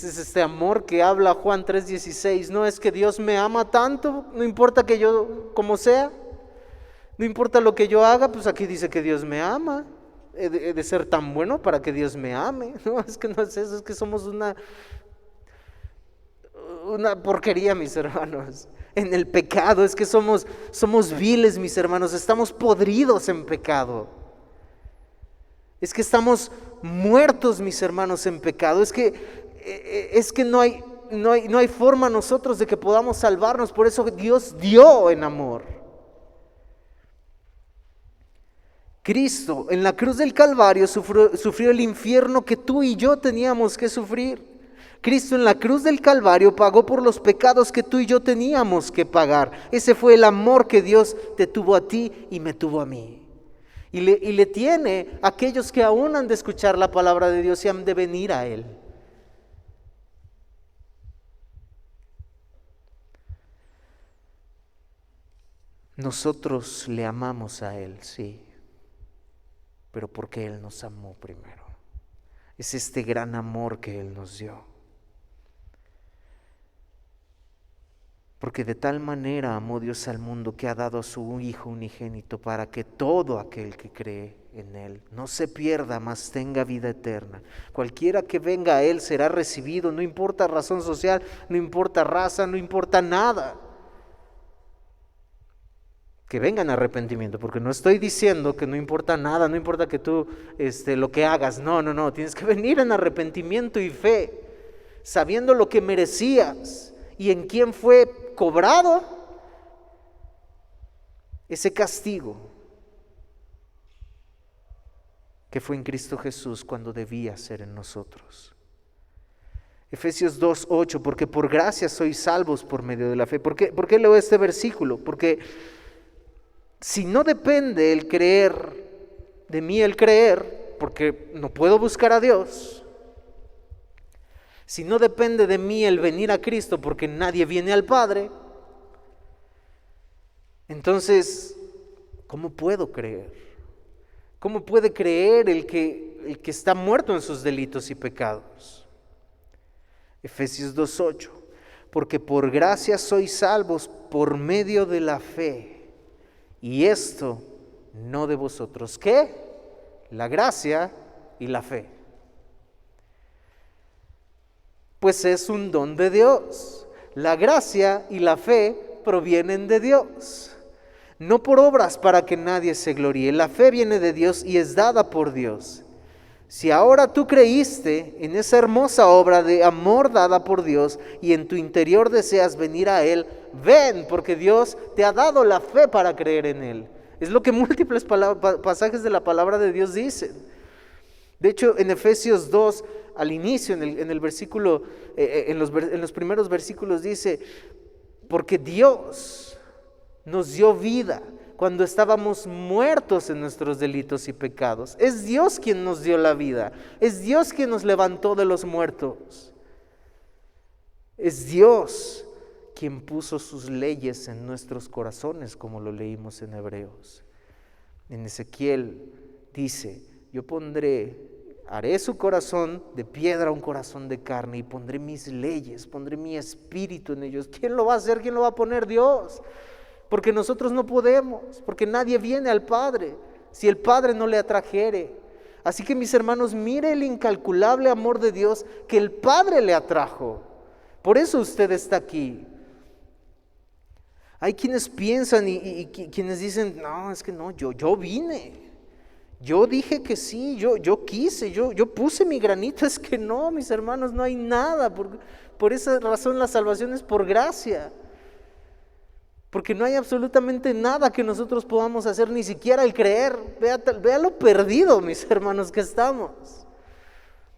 este amor que habla Juan 3:16. No es que Dios me ama tanto, no importa que yo como sea, no importa lo que yo haga, pues aquí dice que Dios me ama. He de ser tan bueno para que Dios me ame. No, es que no es eso, es que somos una porquería, mis hermanos. En el pecado, es que somos viles, mis hermanos, estamos podridos en pecado. Es que estamos muertos, mis hermanos, en pecado. Es que no hay forma nosotros de que podamos salvarnos. Por eso Dios dio en amor. Cristo en la cruz del Calvario sufrió el infierno que tú y yo teníamos que sufrir. Cristo en la cruz del Calvario pagó por los pecados que tú y yo teníamos que pagar. Ese fue el amor que Dios te tuvo a ti y me tuvo a mí. Y le tiene a aquellos que aún han de escuchar la palabra de Dios y han de venir a Él. Nosotros le amamos a Él, sí, pero porque Él nos amó primero. Es este gran amor que Él nos dio. Porque de tal manera amó Dios al mundo que ha dado a su Hijo unigénito para que todo aquel que cree en Él no se pierda, mas tenga vida eterna. Cualquiera que venga a Él será recibido, no importa razón social, no importa raza, no importa nada. Que venga en arrepentimiento, porque no estoy diciendo que no importa nada, no importa que tú lo que hagas, no, tienes que venir en arrepentimiento y fe, sabiendo lo que merecías y en quién fue cobrado ese castigo, que fue en Cristo Jesús cuando debía ser en nosotros. Efesios 2:8, porque por gracia sois salvos por medio de la fe. ¿Por qué leo este versículo? Porque si no depende el creer, de mí el creer, porque no puedo buscar a Dios, si no depende de mí el venir a Cristo, porque nadie viene al Padre, entonces, ¿cómo puedo creer? ¿Cómo puede creer el que está muerto en sus delitos y pecados? Efesios 2:8, porque por gracia sois salvos por medio de la fe, y esto no de vosotros. ¿Qué? La gracia y la fe. Pues es un don de Dios. La gracia y la fe provienen de Dios, no por obras para que nadie se gloríe. La fe viene de Dios y es dada por Dios. Si ahora tú creíste en esa hermosa obra de amor dada por Dios y en tu interior deseas venir a Él, ven, porque Dios te ha dado la fe para creer en Él. Es lo que múltiples pasajes de la palabra de Dios dicen. De hecho, en Efesios 2, al inicio, en el versículo, en los primeros versículos dice, porque Dios nos dio vida cuando estábamos muertos en nuestros delitos y pecados. Es Dios quien nos dio la vida. Es Dios quien nos levantó de los muertos. Es Dios quien puso sus leyes en nuestros corazones, como lo leímos en Hebreos. En Ezequiel dice, yo haré su corazón de piedra un corazón de carne y pondré mis leyes, pondré mi espíritu en ellos. ¿Quién lo va a hacer? ¿Quién lo va a poner? Dios. Porque nosotros no podemos, porque nadie viene al Padre si el Padre no le atrajere. Así que mis hermanos, mire el incalculable amor de Dios que el Padre le atrajo. Por eso usted está aquí. Hay quienes piensan y quienes dicen, no, es que no, yo vine. Yo dije que sí, yo quise, yo puse mi granito. Es que no, mis hermanos, no hay nada. Por esa razón la salvación es por gracia. Porque no hay absolutamente nada que nosotros podamos hacer, ni siquiera el creer. Vea lo perdido, mis hermanos, que estamos.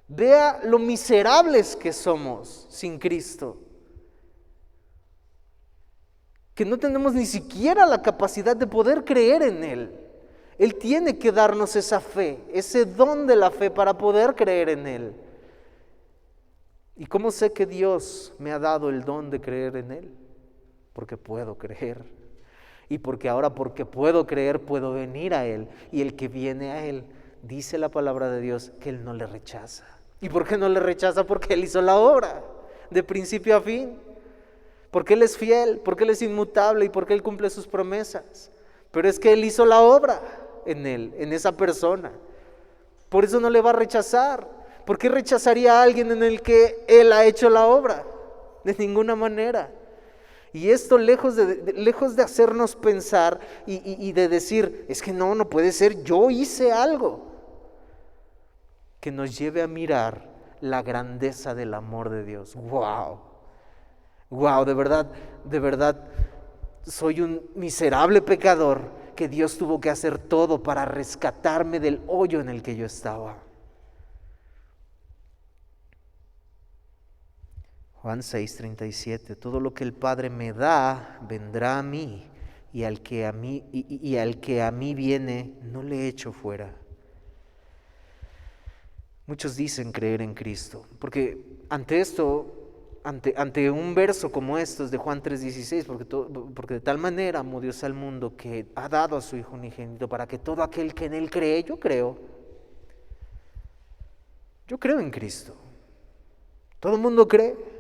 Vea lo miserables que somos sin Cristo. Que no tenemos ni siquiera la capacidad de poder creer en Él. Él tiene que darnos esa fe, ese don de la fe para poder creer en Él. ¿Y cómo sé que Dios me ha dado el don de creer en Él? Porque puedo creer. Y porque puedo creer, puedo venir a Él. Y el que viene a Él, dice la palabra de Dios, que Él no le rechaza. ¿Y por qué no le rechaza? Porque Él hizo la obra, de principio a fin. Porque Él es fiel, porque Él es inmutable y porque Él cumple sus promesas. Pero es que Él hizo la obra en él, en esa persona. Por eso no le va a rechazar. ¿Por qué rechazaría a alguien en el que Él ha hecho la obra? De ninguna manera. Y esto lejos de hacernos pensar y de decir, es que no puede ser, yo hice algo, que nos lleve a mirar la grandeza del amor de Dios. ¡Wow! ¡Wow! De verdad, soy un miserable pecador que Dios tuvo que hacer todo para rescatarme del hoyo en el que yo estaba. Juan 6:37, todo lo que el Padre me da vendrá a mí, y al que a mí viene no le echo fuera. Muchos dicen creer en Cristo, porque ante un verso como estos de Juan 3:16, porque de tal manera amó Dios al mundo que ha dado a su Hijo unigénito para que todo aquel que en Él cree, yo creo en Cristo. Todo el mundo cree.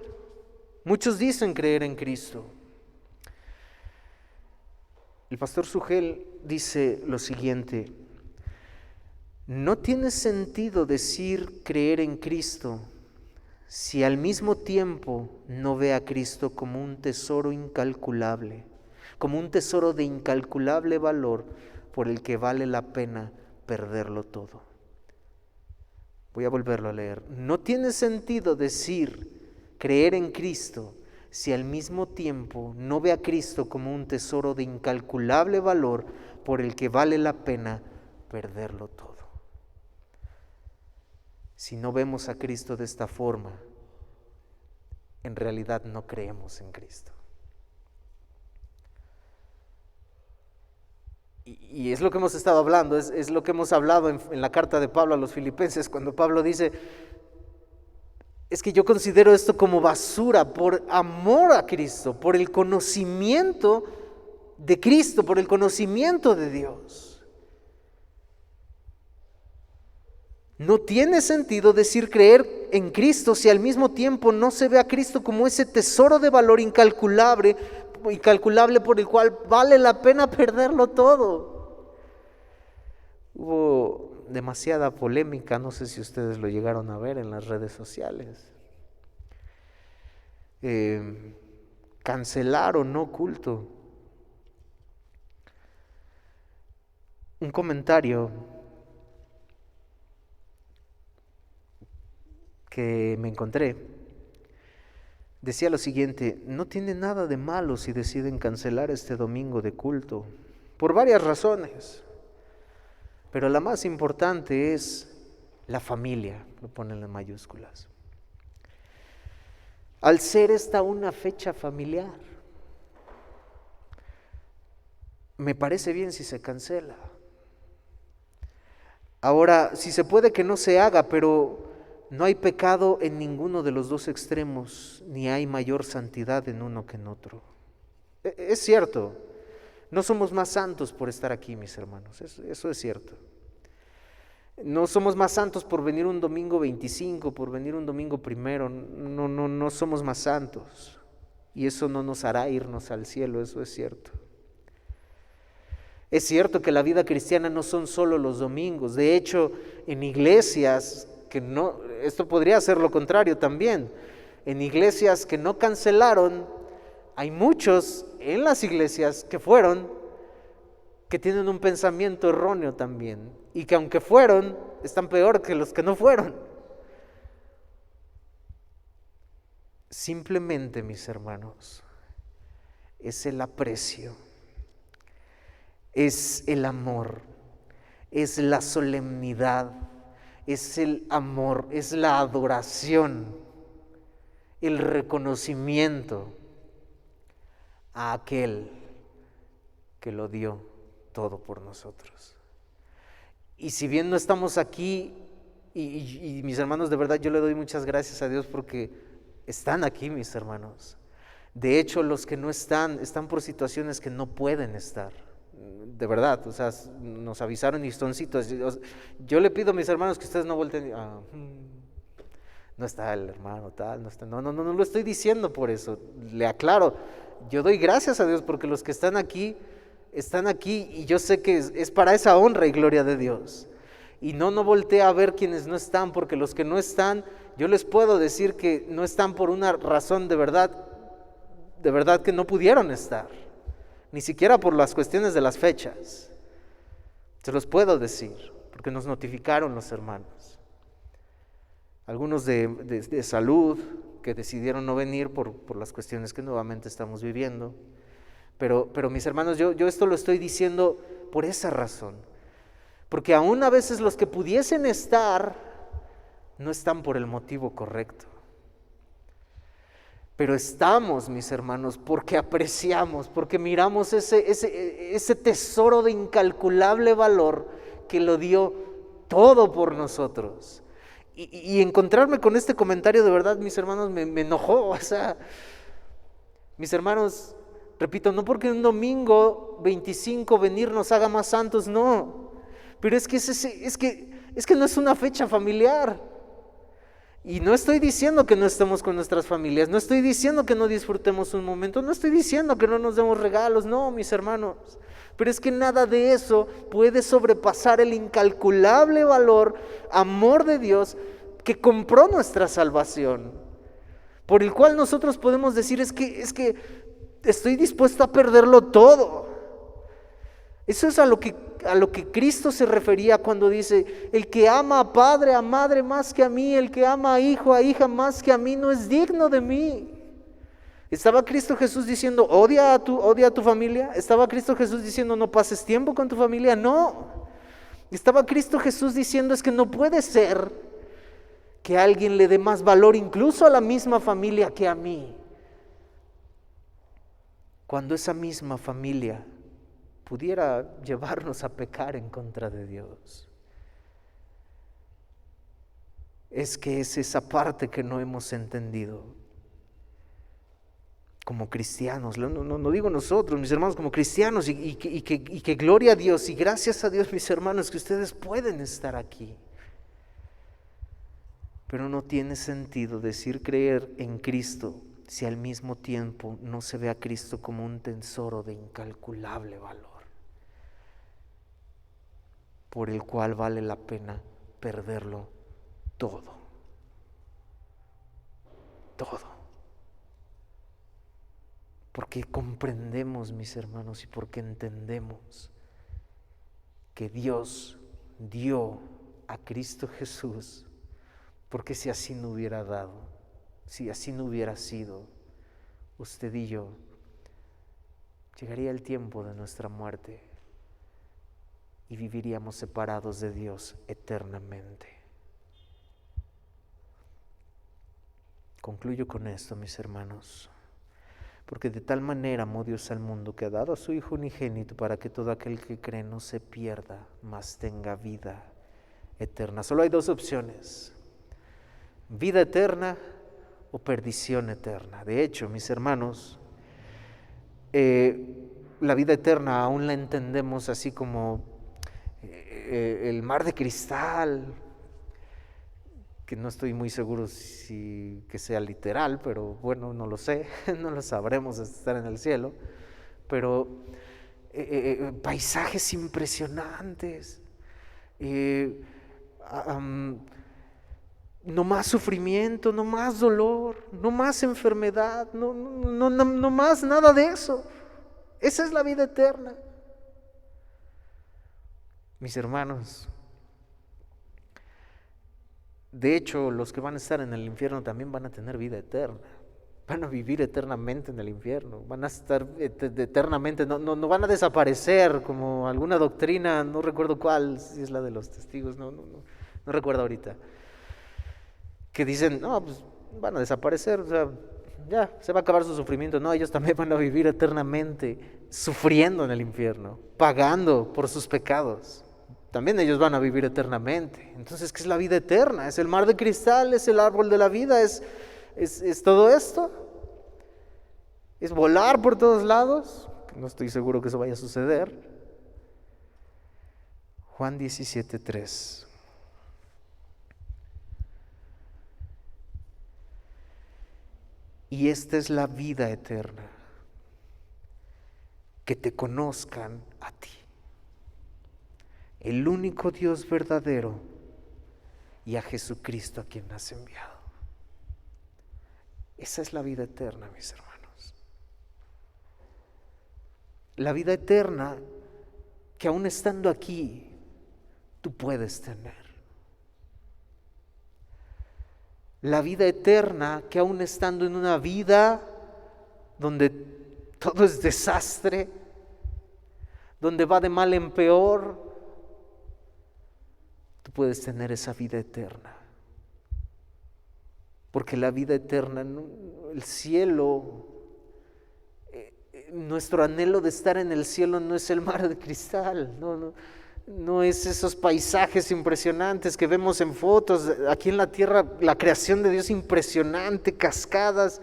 Muchos dicen creer en Cristo. El pastor Sugel dice lo siguiente: no tiene sentido decir creer en Cristo si al mismo tiempo no ve a Cristo como un tesoro incalculable, como un tesoro de incalculable valor por el que vale la pena perderlo todo. Voy a volverlo a leer. No tiene sentido decir creer en Cristo si al mismo tiempo no ve a Cristo como un tesoro de incalculable valor por el que vale la pena perderlo todo. Si no vemos a Cristo de esta forma, en realidad no creemos en Cristo. Y es lo que hemos estado hablando, es lo que hemos hablado en la carta de Pablo a los Filipenses, cuando Pablo dice, es que yo considero esto como basura por amor a Cristo, por el conocimiento de Cristo, por el conocimiento de Dios. No tiene sentido decir creer en Cristo si al mismo tiempo no se ve a Cristo como ese tesoro de valor incalculable por el cual vale la pena perderlo todo. Hubo demasiada polémica, no sé si ustedes lo llegaron a ver en las redes sociales. Cancelar o no culto. Un comentario que me encontré decía lo siguiente: no tiene nada de malo si deciden cancelar este domingo de culto, por varias razones, pero la más importante es la familia, lo ponen en mayúsculas. Al ser esta una fecha familiar, me parece bien si se cancela. Ahora, si se puede que no se haga, pero no hay pecado en ninguno de los dos extremos, ni hay mayor santidad en uno que en otro. Es cierto, no somos más santos por estar aquí, mis hermanos, eso es cierto. No somos más santos por venir un domingo 25, por venir un domingo primero, no somos más santos. Y eso no nos hará irnos al cielo, eso es cierto. Es cierto que la vida cristiana no son solo los domingos. De hecho, en iglesias esto podría ser lo contrario también. En iglesias que no cancelaron, hay muchos en las iglesias que tienen un pensamiento erróneo también, y que aunque fueron, están peor que los que no fueron. Simplemente, mis hermanos, es el aprecio, es el amor, es la solemnidad, es el amor, es la adoración, el reconocimiento a aquel que lo dio todo por nosotros. Y si bien no estamos aquí, y mis hermanos, de verdad yo le doy muchas gracias a Dios porque están aquí, mis hermanos. De hecho, los que no están por situaciones que no pueden estar. De verdad, o sea, nos avisaron y son situaciones. Yo le pido a mis hermanos que ustedes no volteen. no está el hermano tal, no está, no lo estoy diciendo por eso, le aclaro, yo doy gracias a Dios porque los que están aquí y yo sé que es para esa honra y gloria de Dios. Y no voltea a ver quienes no están, porque los que no están, yo les puedo decir que no están por una razón de verdad que no pudieron estar, ni siquiera por las cuestiones de las fechas. Se los puedo decir, porque nos notificaron los hermanos. Algunos de salud que decidieron no venir por las cuestiones que nuevamente estamos viviendo. Pero mis hermanos, yo esto lo estoy diciendo por esa razón. Porque aún a veces los que pudiesen estar no están por el motivo correcto. Pero estamos, mis hermanos, porque apreciamos, porque miramos ese tesoro de incalculable valor que lo dio todo por nosotros. Y encontrarme con este comentario de verdad, mis hermanos, me enojó. O sea, mis hermanos, repito, no porque un domingo 25 venir nos haga más santos, no. Pero es que no es una fecha familiar. Y no estoy diciendo que no estemos con nuestras familias, no estoy diciendo que no disfrutemos un momento, no estoy diciendo que no nos demos regalos, no, mis hermanos. Pero es que nada de eso puede sobrepasar el incalculable valor, amor de Dios que compró nuestra salvación. Por el cual nosotros podemos decir, es que estoy dispuesto a perderlo todo. Eso es a lo que Cristo se refería cuando dice, el que ama a padre, a madre más que a mí, el que ama a hijo, a hija más que a mí, no es digno de mí. ¿Estaba Cristo Jesús diciendo, odia a tu familia? ¿Estaba Cristo Jesús diciendo, no pases tiempo con tu familia? No. Estaba Cristo Jesús diciendo, es que no puede ser que alguien le dé más valor incluso a la misma familia que a mí, cuando esa misma familia pudiera llevarnos a pecar en contra de Dios. Es que es esa parte que no hemos entendido como cristianos. No digo nosotros, mis hermanos, como cristianos, y que gloria a Dios y gracias a Dios, mis hermanos, que ustedes pueden estar aquí. Pero no tiene sentido decir creer en Cristo si al mismo tiempo no se ve a Cristo como un tesoro de incalculable valor, por el cual vale la pena perderlo todo. Todo. Porque comprendemos, mis hermanos, y porque entendemos que Dios dio a Cristo Jesús, porque si así no hubiera dado, si así no hubiera sido, usted y yo, llegaría el tiempo de nuestra muerte y viviríamos separados de Dios eternamente. Concluyo con esto, mis hermanos. Porque de tal manera amó Dios al mundo que ha dado a su Hijo unigénito para que todo aquel que cree no se pierda, mas tenga vida eterna. Solo hay dos opciones: vida eterna o perdición eterna. De hecho, mis hermanos, la vida eterna aún la entendemos así como el mar de cristal, que no estoy muy seguro que sea literal, pero bueno, no lo sé, no lo sabremos hasta estar en el cielo, pero paisajes impresionantes, no más sufrimiento, no más dolor, no más enfermedad, no más nada de eso. Esa es la vida eterna. Mis hermanos, de hecho, los que van a estar en el infierno también van a tener vida eterna. Van a vivir eternamente en el infierno. Van a estar eternamente, no van a desaparecer como alguna doctrina, no recuerdo cuál, si es la de los testigos, no recuerdo ahorita. Que dicen, no, pues van a desaparecer, o sea, ya, se va a acabar su sufrimiento. No, ellos también van a vivir eternamente sufriendo en el infierno, pagando por sus pecados. También ellos van a vivir eternamente. Entonces, ¿qué es la vida eterna? ¿Es el mar de cristal? ¿Es el árbol de la vida? ¿Es todo esto? ¿Es volar por todos lados? No estoy seguro que eso vaya a suceder. Juan 17:3. Y esta es la vida eterna, que te conozcan a ti, el único Dios verdadero, y a Jesucristo a quien has enviado. Esa es la vida eterna, mis hermanos. La vida eterna que aún estando aquí, tú puedes tener. La vida eterna que aún estando en una vida donde todo es desastre, donde va de mal en peor, tú puedes tener esa vida eterna. Porque la vida eterna, el cielo, nuestro anhelo de estar en el cielo no es el mar de cristal, no es esos paisajes impresionantes que vemos en fotos. Aquí en la tierra, la creación de Dios impresionante, cascadas,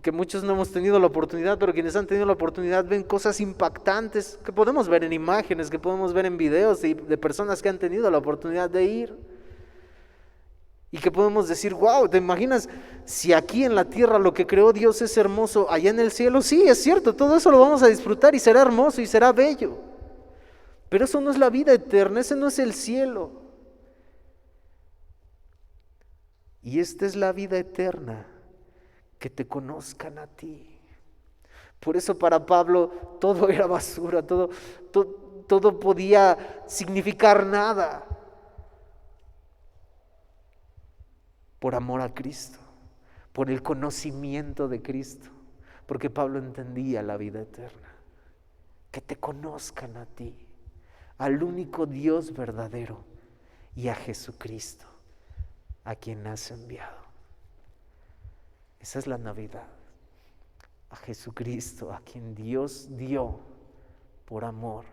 que muchos no hemos tenido la oportunidad, pero quienes han tenido la oportunidad ven cosas impactantes que podemos ver en imágenes, que podemos ver en videos de personas que han tenido la oportunidad de ir. Y que podemos decir, wow, ¿te imaginas si aquí en la tierra lo que creó Dios es hermoso, allá en el cielo? Sí, es cierto, todo eso lo vamos a disfrutar y será hermoso y será bello. Pero eso no es la vida eterna, ese no es el cielo. Y esta es la vida eterna, que te conozcan a ti. Por eso para Pablo todo era basura, todo podía significar nada. Por amor a Cristo, por el conocimiento de Cristo, porque Pablo entendía la vida eterna, que te conozcan a ti, al único Dios verdadero y a Jesucristo, a quien has enviado. Esa es la Navidad, a Jesucristo, a quien Dios dio por amor,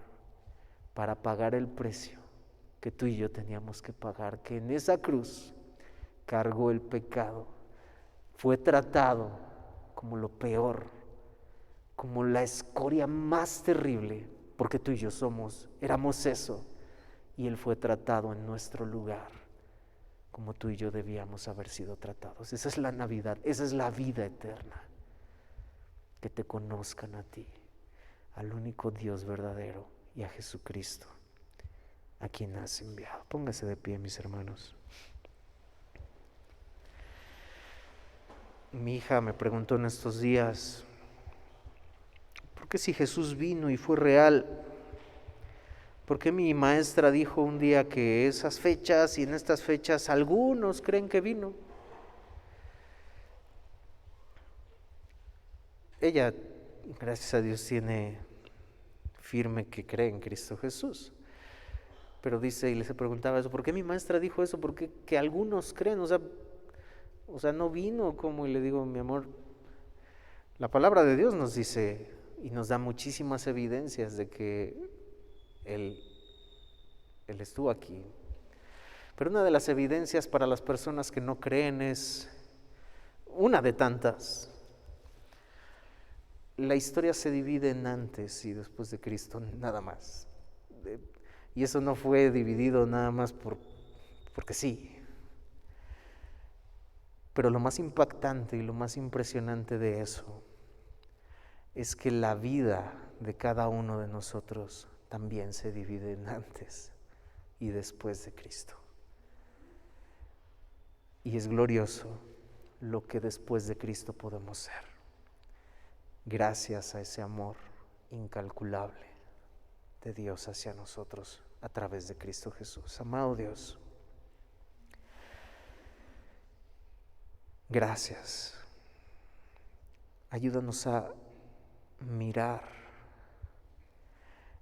para pagar el precio que tú y yo teníamos que pagar, que en esa cruz cargó el pecado, fue tratado como lo peor, como la escoria más terrible, porque tú y yo éramos eso, y Él fue tratado en nuestro lugar, como tú y yo debíamos haber sido tratados. Esa es la Navidad, esa es la vida eterna, que te conozcan a ti, al único Dios verdadero, y a Jesucristo, a quien has enviado. Póngase de pie, mis hermanos. Mi hija me preguntó en estos días, ¿por qué si Jesús vino y fue real? ¿Por qué mi maestra dijo un día que esas fechas y en estas fechas algunos creen que vino? Ella, gracias a Dios, tiene firme que cree en Cristo Jesús. Pero dice, y le se preguntaba eso, ¿por qué mi maestra dijo eso? ¿Por qué que algunos creen? O sea, no vino como, y le digo, mi amor, la palabra de Dios nos dice y nos da muchísimas evidencias de que Él estuvo aquí. Pero una de las evidencias para las personas que no creen es una de tantas. La historia se divide en antes y después de Cristo, nada más. Y eso no fue dividido nada más porque sí. Pero lo más impactante y lo más impresionante de eso es que la vida de cada uno de nosotros también se divide en antes y después de Cristo. Y es glorioso lo que después de Cristo podemos ser, gracias a ese amor incalculable de Dios hacia nosotros a través de Cristo Jesús. Amado Dios, gracias. Ayúdanos a mirar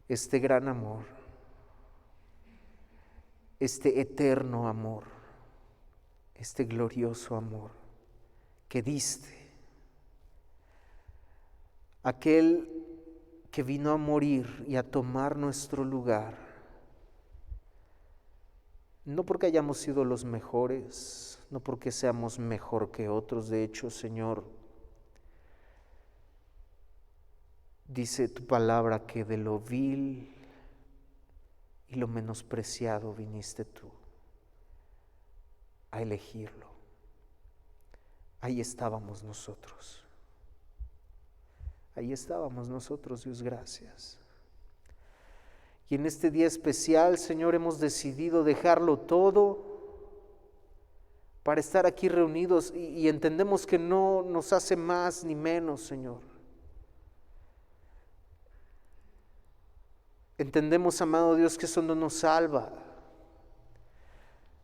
este gran amor, este eterno amor, este glorioso amor que diste. Aquel que vino a morir y a tomar nuestro lugar, no porque hayamos sido los mejores, no porque seamos mejor que otros. De hecho, Señor, dice tu palabra que de lo vil y lo menospreciado viniste tú a elegirlo. ahí estábamos nosotros. Ahí estábamos nosotros, Dios, gracias. Y en este día especial, Señor, hemos decidido dejarlo todo para estar aquí reunidos y entendemos que no nos hace más ni menos, Señor. Entendemos, amado Dios, que eso no nos salva,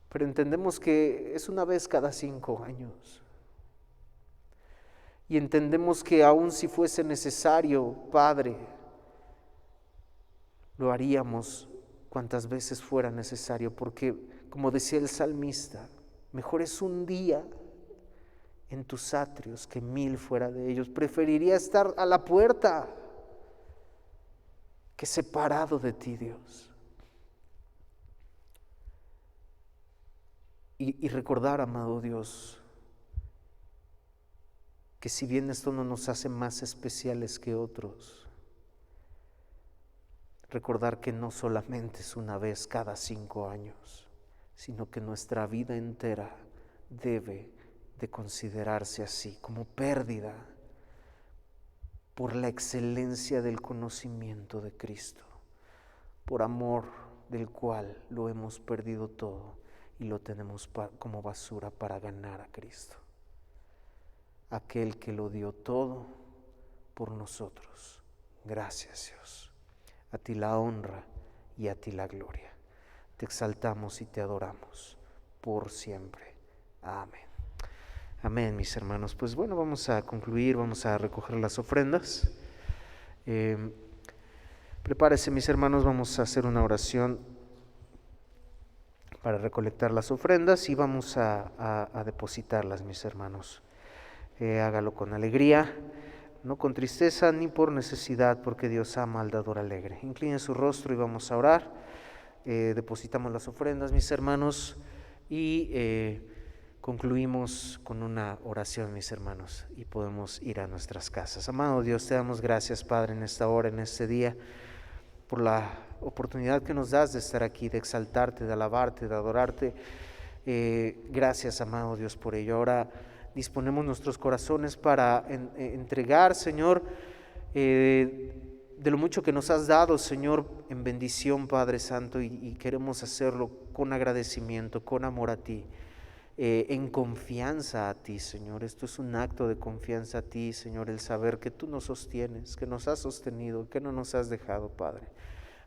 pero entendemos que es una vez cada 5 años. Y entendemos que aun si fuese necesario, Padre, lo haríamos cuantas veces fuera necesario, porque como decía el salmista, mejor es un día en tus atrios que 1000 fuera de ellos. Preferiría estar a la puerta que separado de ti, Dios. Y recordar, amado Dios, que si bien esto no nos hace más especiales que otros, recordar que no solamente es una vez cada 5 años, sino que nuestra vida entera debe de considerarse así, como pérdida por la excelencia del conocimiento de Cristo, por amor del cual lo hemos perdido todo y lo tenemos como basura para ganar a Cristo, aquel que lo dio todo por nosotros. Gracias, Dios. A ti la honra y a ti la gloria. Te exaltamos y te adoramos por siempre. Amén. Amén, mis hermanos. Pues bueno, vamos a concluir, vamos a recoger las ofrendas. Prepárese, mis hermanos, vamos a hacer una oración para recolectar las ofrendas y vamos a depositarlas, mis hermanos. Hágalo con alegría, no con tristeza ni por necesidad, porque Dios ama al dador alegre. Incline su rostro y vamos a orar. Depositamos las ofrendas, mis hermanos, y concluimos con una oración, mis hermanos, y podemos ir a nuestras casas. Amado Dios, te damos gracias, Padre, en esta hora, en este día, por la oportunidad que nos das de estar aquí, de exaltarte, de alabarte, de adorarte. Gracias, amado Dios, por ello. Ahora disponemos nuestros corazones para entregar, Señor, de lo mucho que nos has dado, Señor, en bendición, Padre Santo, y queremos hacerlo con agradecimiento, con amor a ti, en confianza a ti, Señor. Esto es un acto de confianza a ti, Señor, el saber que tú nos sostienes, que nos has sostenido, que no nos has dejado, Padre.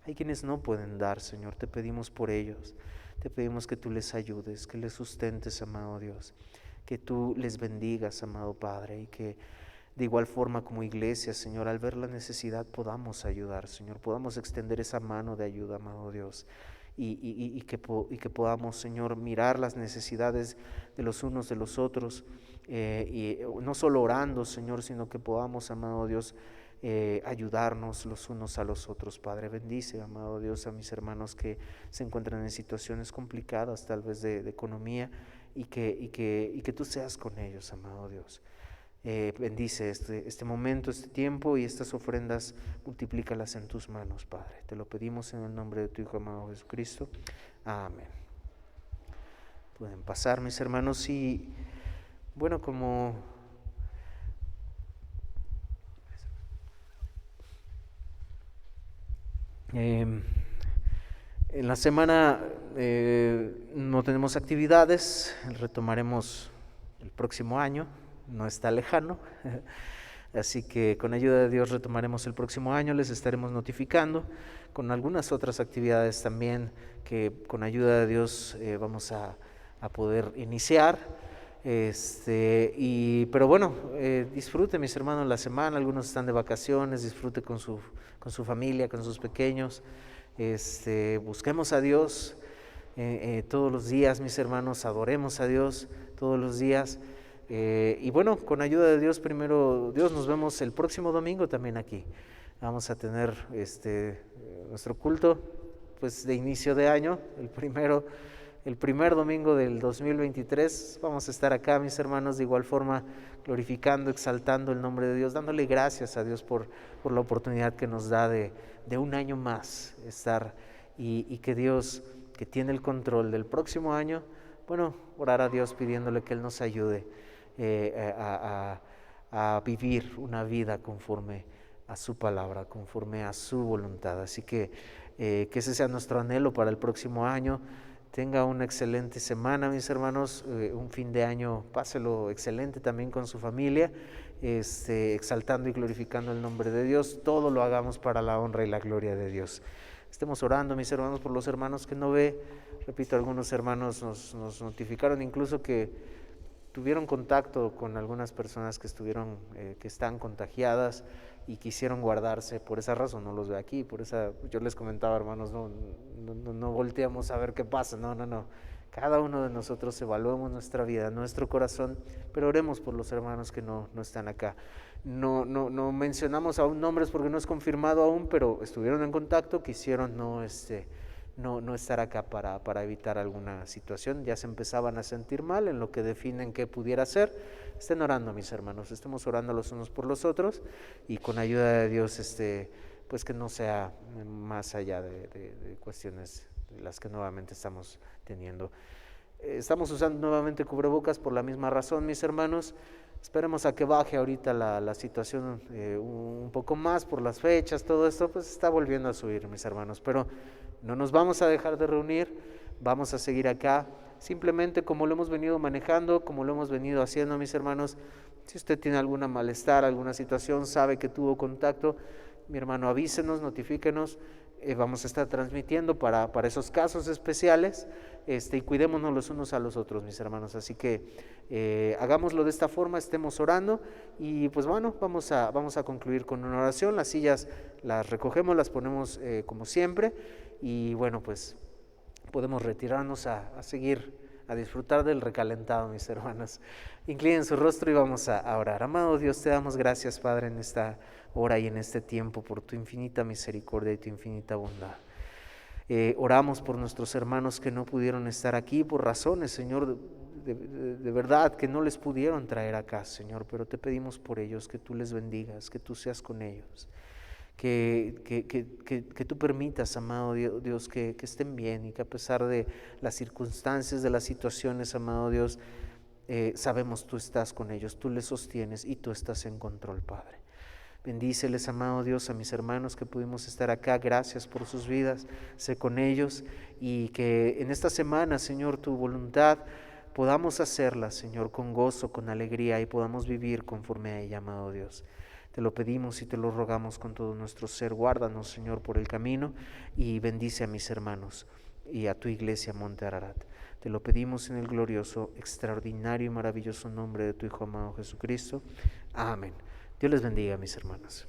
Hay quienes no pueden dar, Señor, te pedimos por ellos, te pedimos que tú les ayudes, que les sustentes, amado Dios, que tú les bendigas, amado Padre, y que de igual forma como iglesia, Señor, al ver la necesidad podamos ayudar, Señor, podamos extender esa mano de ayuda, amado Dios, y que podamos, Señor, mirar las necesidades de los unos de los otros, y no solo orando, Señor, sino que podamos, amado Dios, ayudarnos los unos a los otros. Padre, bendice, amado Dios, a mis hermanos que se encuentran en situaciones complicadas, tal vez de economía, y que tú seas con ellos, amado Dios. Bendice este momento, este tiempo, y estas ofrendas multiplícalas en tus manos, Padre. Te lo pedimos en el nombre de tu Hijo amado Jesucristo. Amén. Pueden pasar, mis hermanos, y bueno, como en la semana no tenemos actividades, retomaremos el próximo año, no está lejano, así que con ayuda de Dios retomaremos el próximo año, les estaremos notificando con algunas otras actividades también que con ayuda de Dios vamos a poder iniciar. Pero bueno, disfrute, mis hermanos, la semana. Algunos están de vacaciones, disfrute con su familia, con sus pequeños. Busquemos a Dios todos los días, mis hermanos, adoremos a Dios todos los días. Y bueno, con ayuda de Dios, primero Dios, nos vemos el próximo domingo también aquí. Vamos a tener nuestro culto pues de inicio de año, el primer domingo del 2023. Vamos a estar acá, mis hermanos, de igual forma glorificando, exaltando el nombre de Dios, dándole gracias a Dios por la oportunidad que nos da de un año más estar, y que Dios, que tiene el control del próximo año, bueno, orar a Dios pidiéndole que Él nos ayude a vivir una vida conforme a su palabra, conforme a su voluntad. Así que ese sea nuestro anhelo para el próximo año. Tenga una excelente semana, mis hermanos, un fin de año, páselo excelente también con su familia, exaltando y glorificando el nombre de Dios. Todo lo hagamos para la honra y la gloria de Dios. Estemos orando, mis hermanos, por los hermanos que no ve. Repito, algunos hermanos nos notificaron incluso que tuvieron contacto con algunas personas que están contagiadas y quisieron guardarse. Por esa razón no los veo aquí. Por esa, yo les comentaba, hermanos, no volteamos a ver qué pasa. No. Cada uno de nosotros evaluemos nuestra vida, nuestro corazón, pero oremos por los hermanos que no están acá. No mencionamos aún nombres porque no es confirmado aún, pero estuvieron en contacto, quisieron no estar acá para evitar alguna situación. Ya se empezaban a sentir mal en lo que definen qué pudiera ser. Estén orando, mis hermanos, estemos orando los unos por los otros y con ayuda de Dios, pues que no sea más allá de cuestiones de las que nuevamente estamos teniendo. Estamos usando nuevamente cubrebocas por la misma razón, mis hermanos. Esperemos a que baje ahorita la situación un poco más por las fechas, todo esto pues está volviendo a subir, mis hermanos, pero no nos vamos a dejar de reunir, vamos a seguir acá, simplemente como lo hemos venido manejando, como lo hemos venido haciendo, mis hermanos. Si usted tiene alguna malestar, alguna situación, sabe que tuvo contacto, mi hermano, avísenos, notifíquenos. Vamos a estar transmitiendo para esos casos especiales, y cuidémonos los unos a los otros, mis hermanos. Así que hagámoslo de esta forma, estemos orando y pues bueno, vamos a concluir con una oración. Las sillas las recogemos, las ponemos como siempre y bueno, pues podemos retirarnos a seguir, a disfrutar del recalentado, mis hermanos. Inclinen su rostro y vamos a orar. Amado Dios, te damos gracias, Padre, en esta hora y en este tiempo por tu infinita misericordia y tu infinita bondad. Oramos por nuestros hermanos que no pudieron estar aquí por razones, Señor, de verdad que no les pudieron traer acá, Señor, pero te pedimos por ellos que tú les bendigas, que tú seas con ellos, que tú permitas, amado Dios, que estén bien y que a pesar de las circunstancias, de las situaciones, amado Dios, sabemos tú estás con ellos, tú les sostienes y tú estás en control, Padre. Bendíceles, amado Dios, a mis hermanos que pudimos estar acá. Gracias por sus vidas, sé con ellos y que en esta semana, Señor, tu voluntad podamos hacerla, Señor, con gozo, con alegría y podamos vivir conforme a ella, amado Dios. Te lo pedimos y te lo rogamos con todo nuestro ser. Guárdanos, Señor, por el camino y bendice a mis hermanos y a tu iglesia, Monte Ararat. Te lo pedimos en el glorioso, extraordinario y maravilloso nombre de tu Hijo amado Jesucristo. Amén. Dios les bendiga, mis hermanos.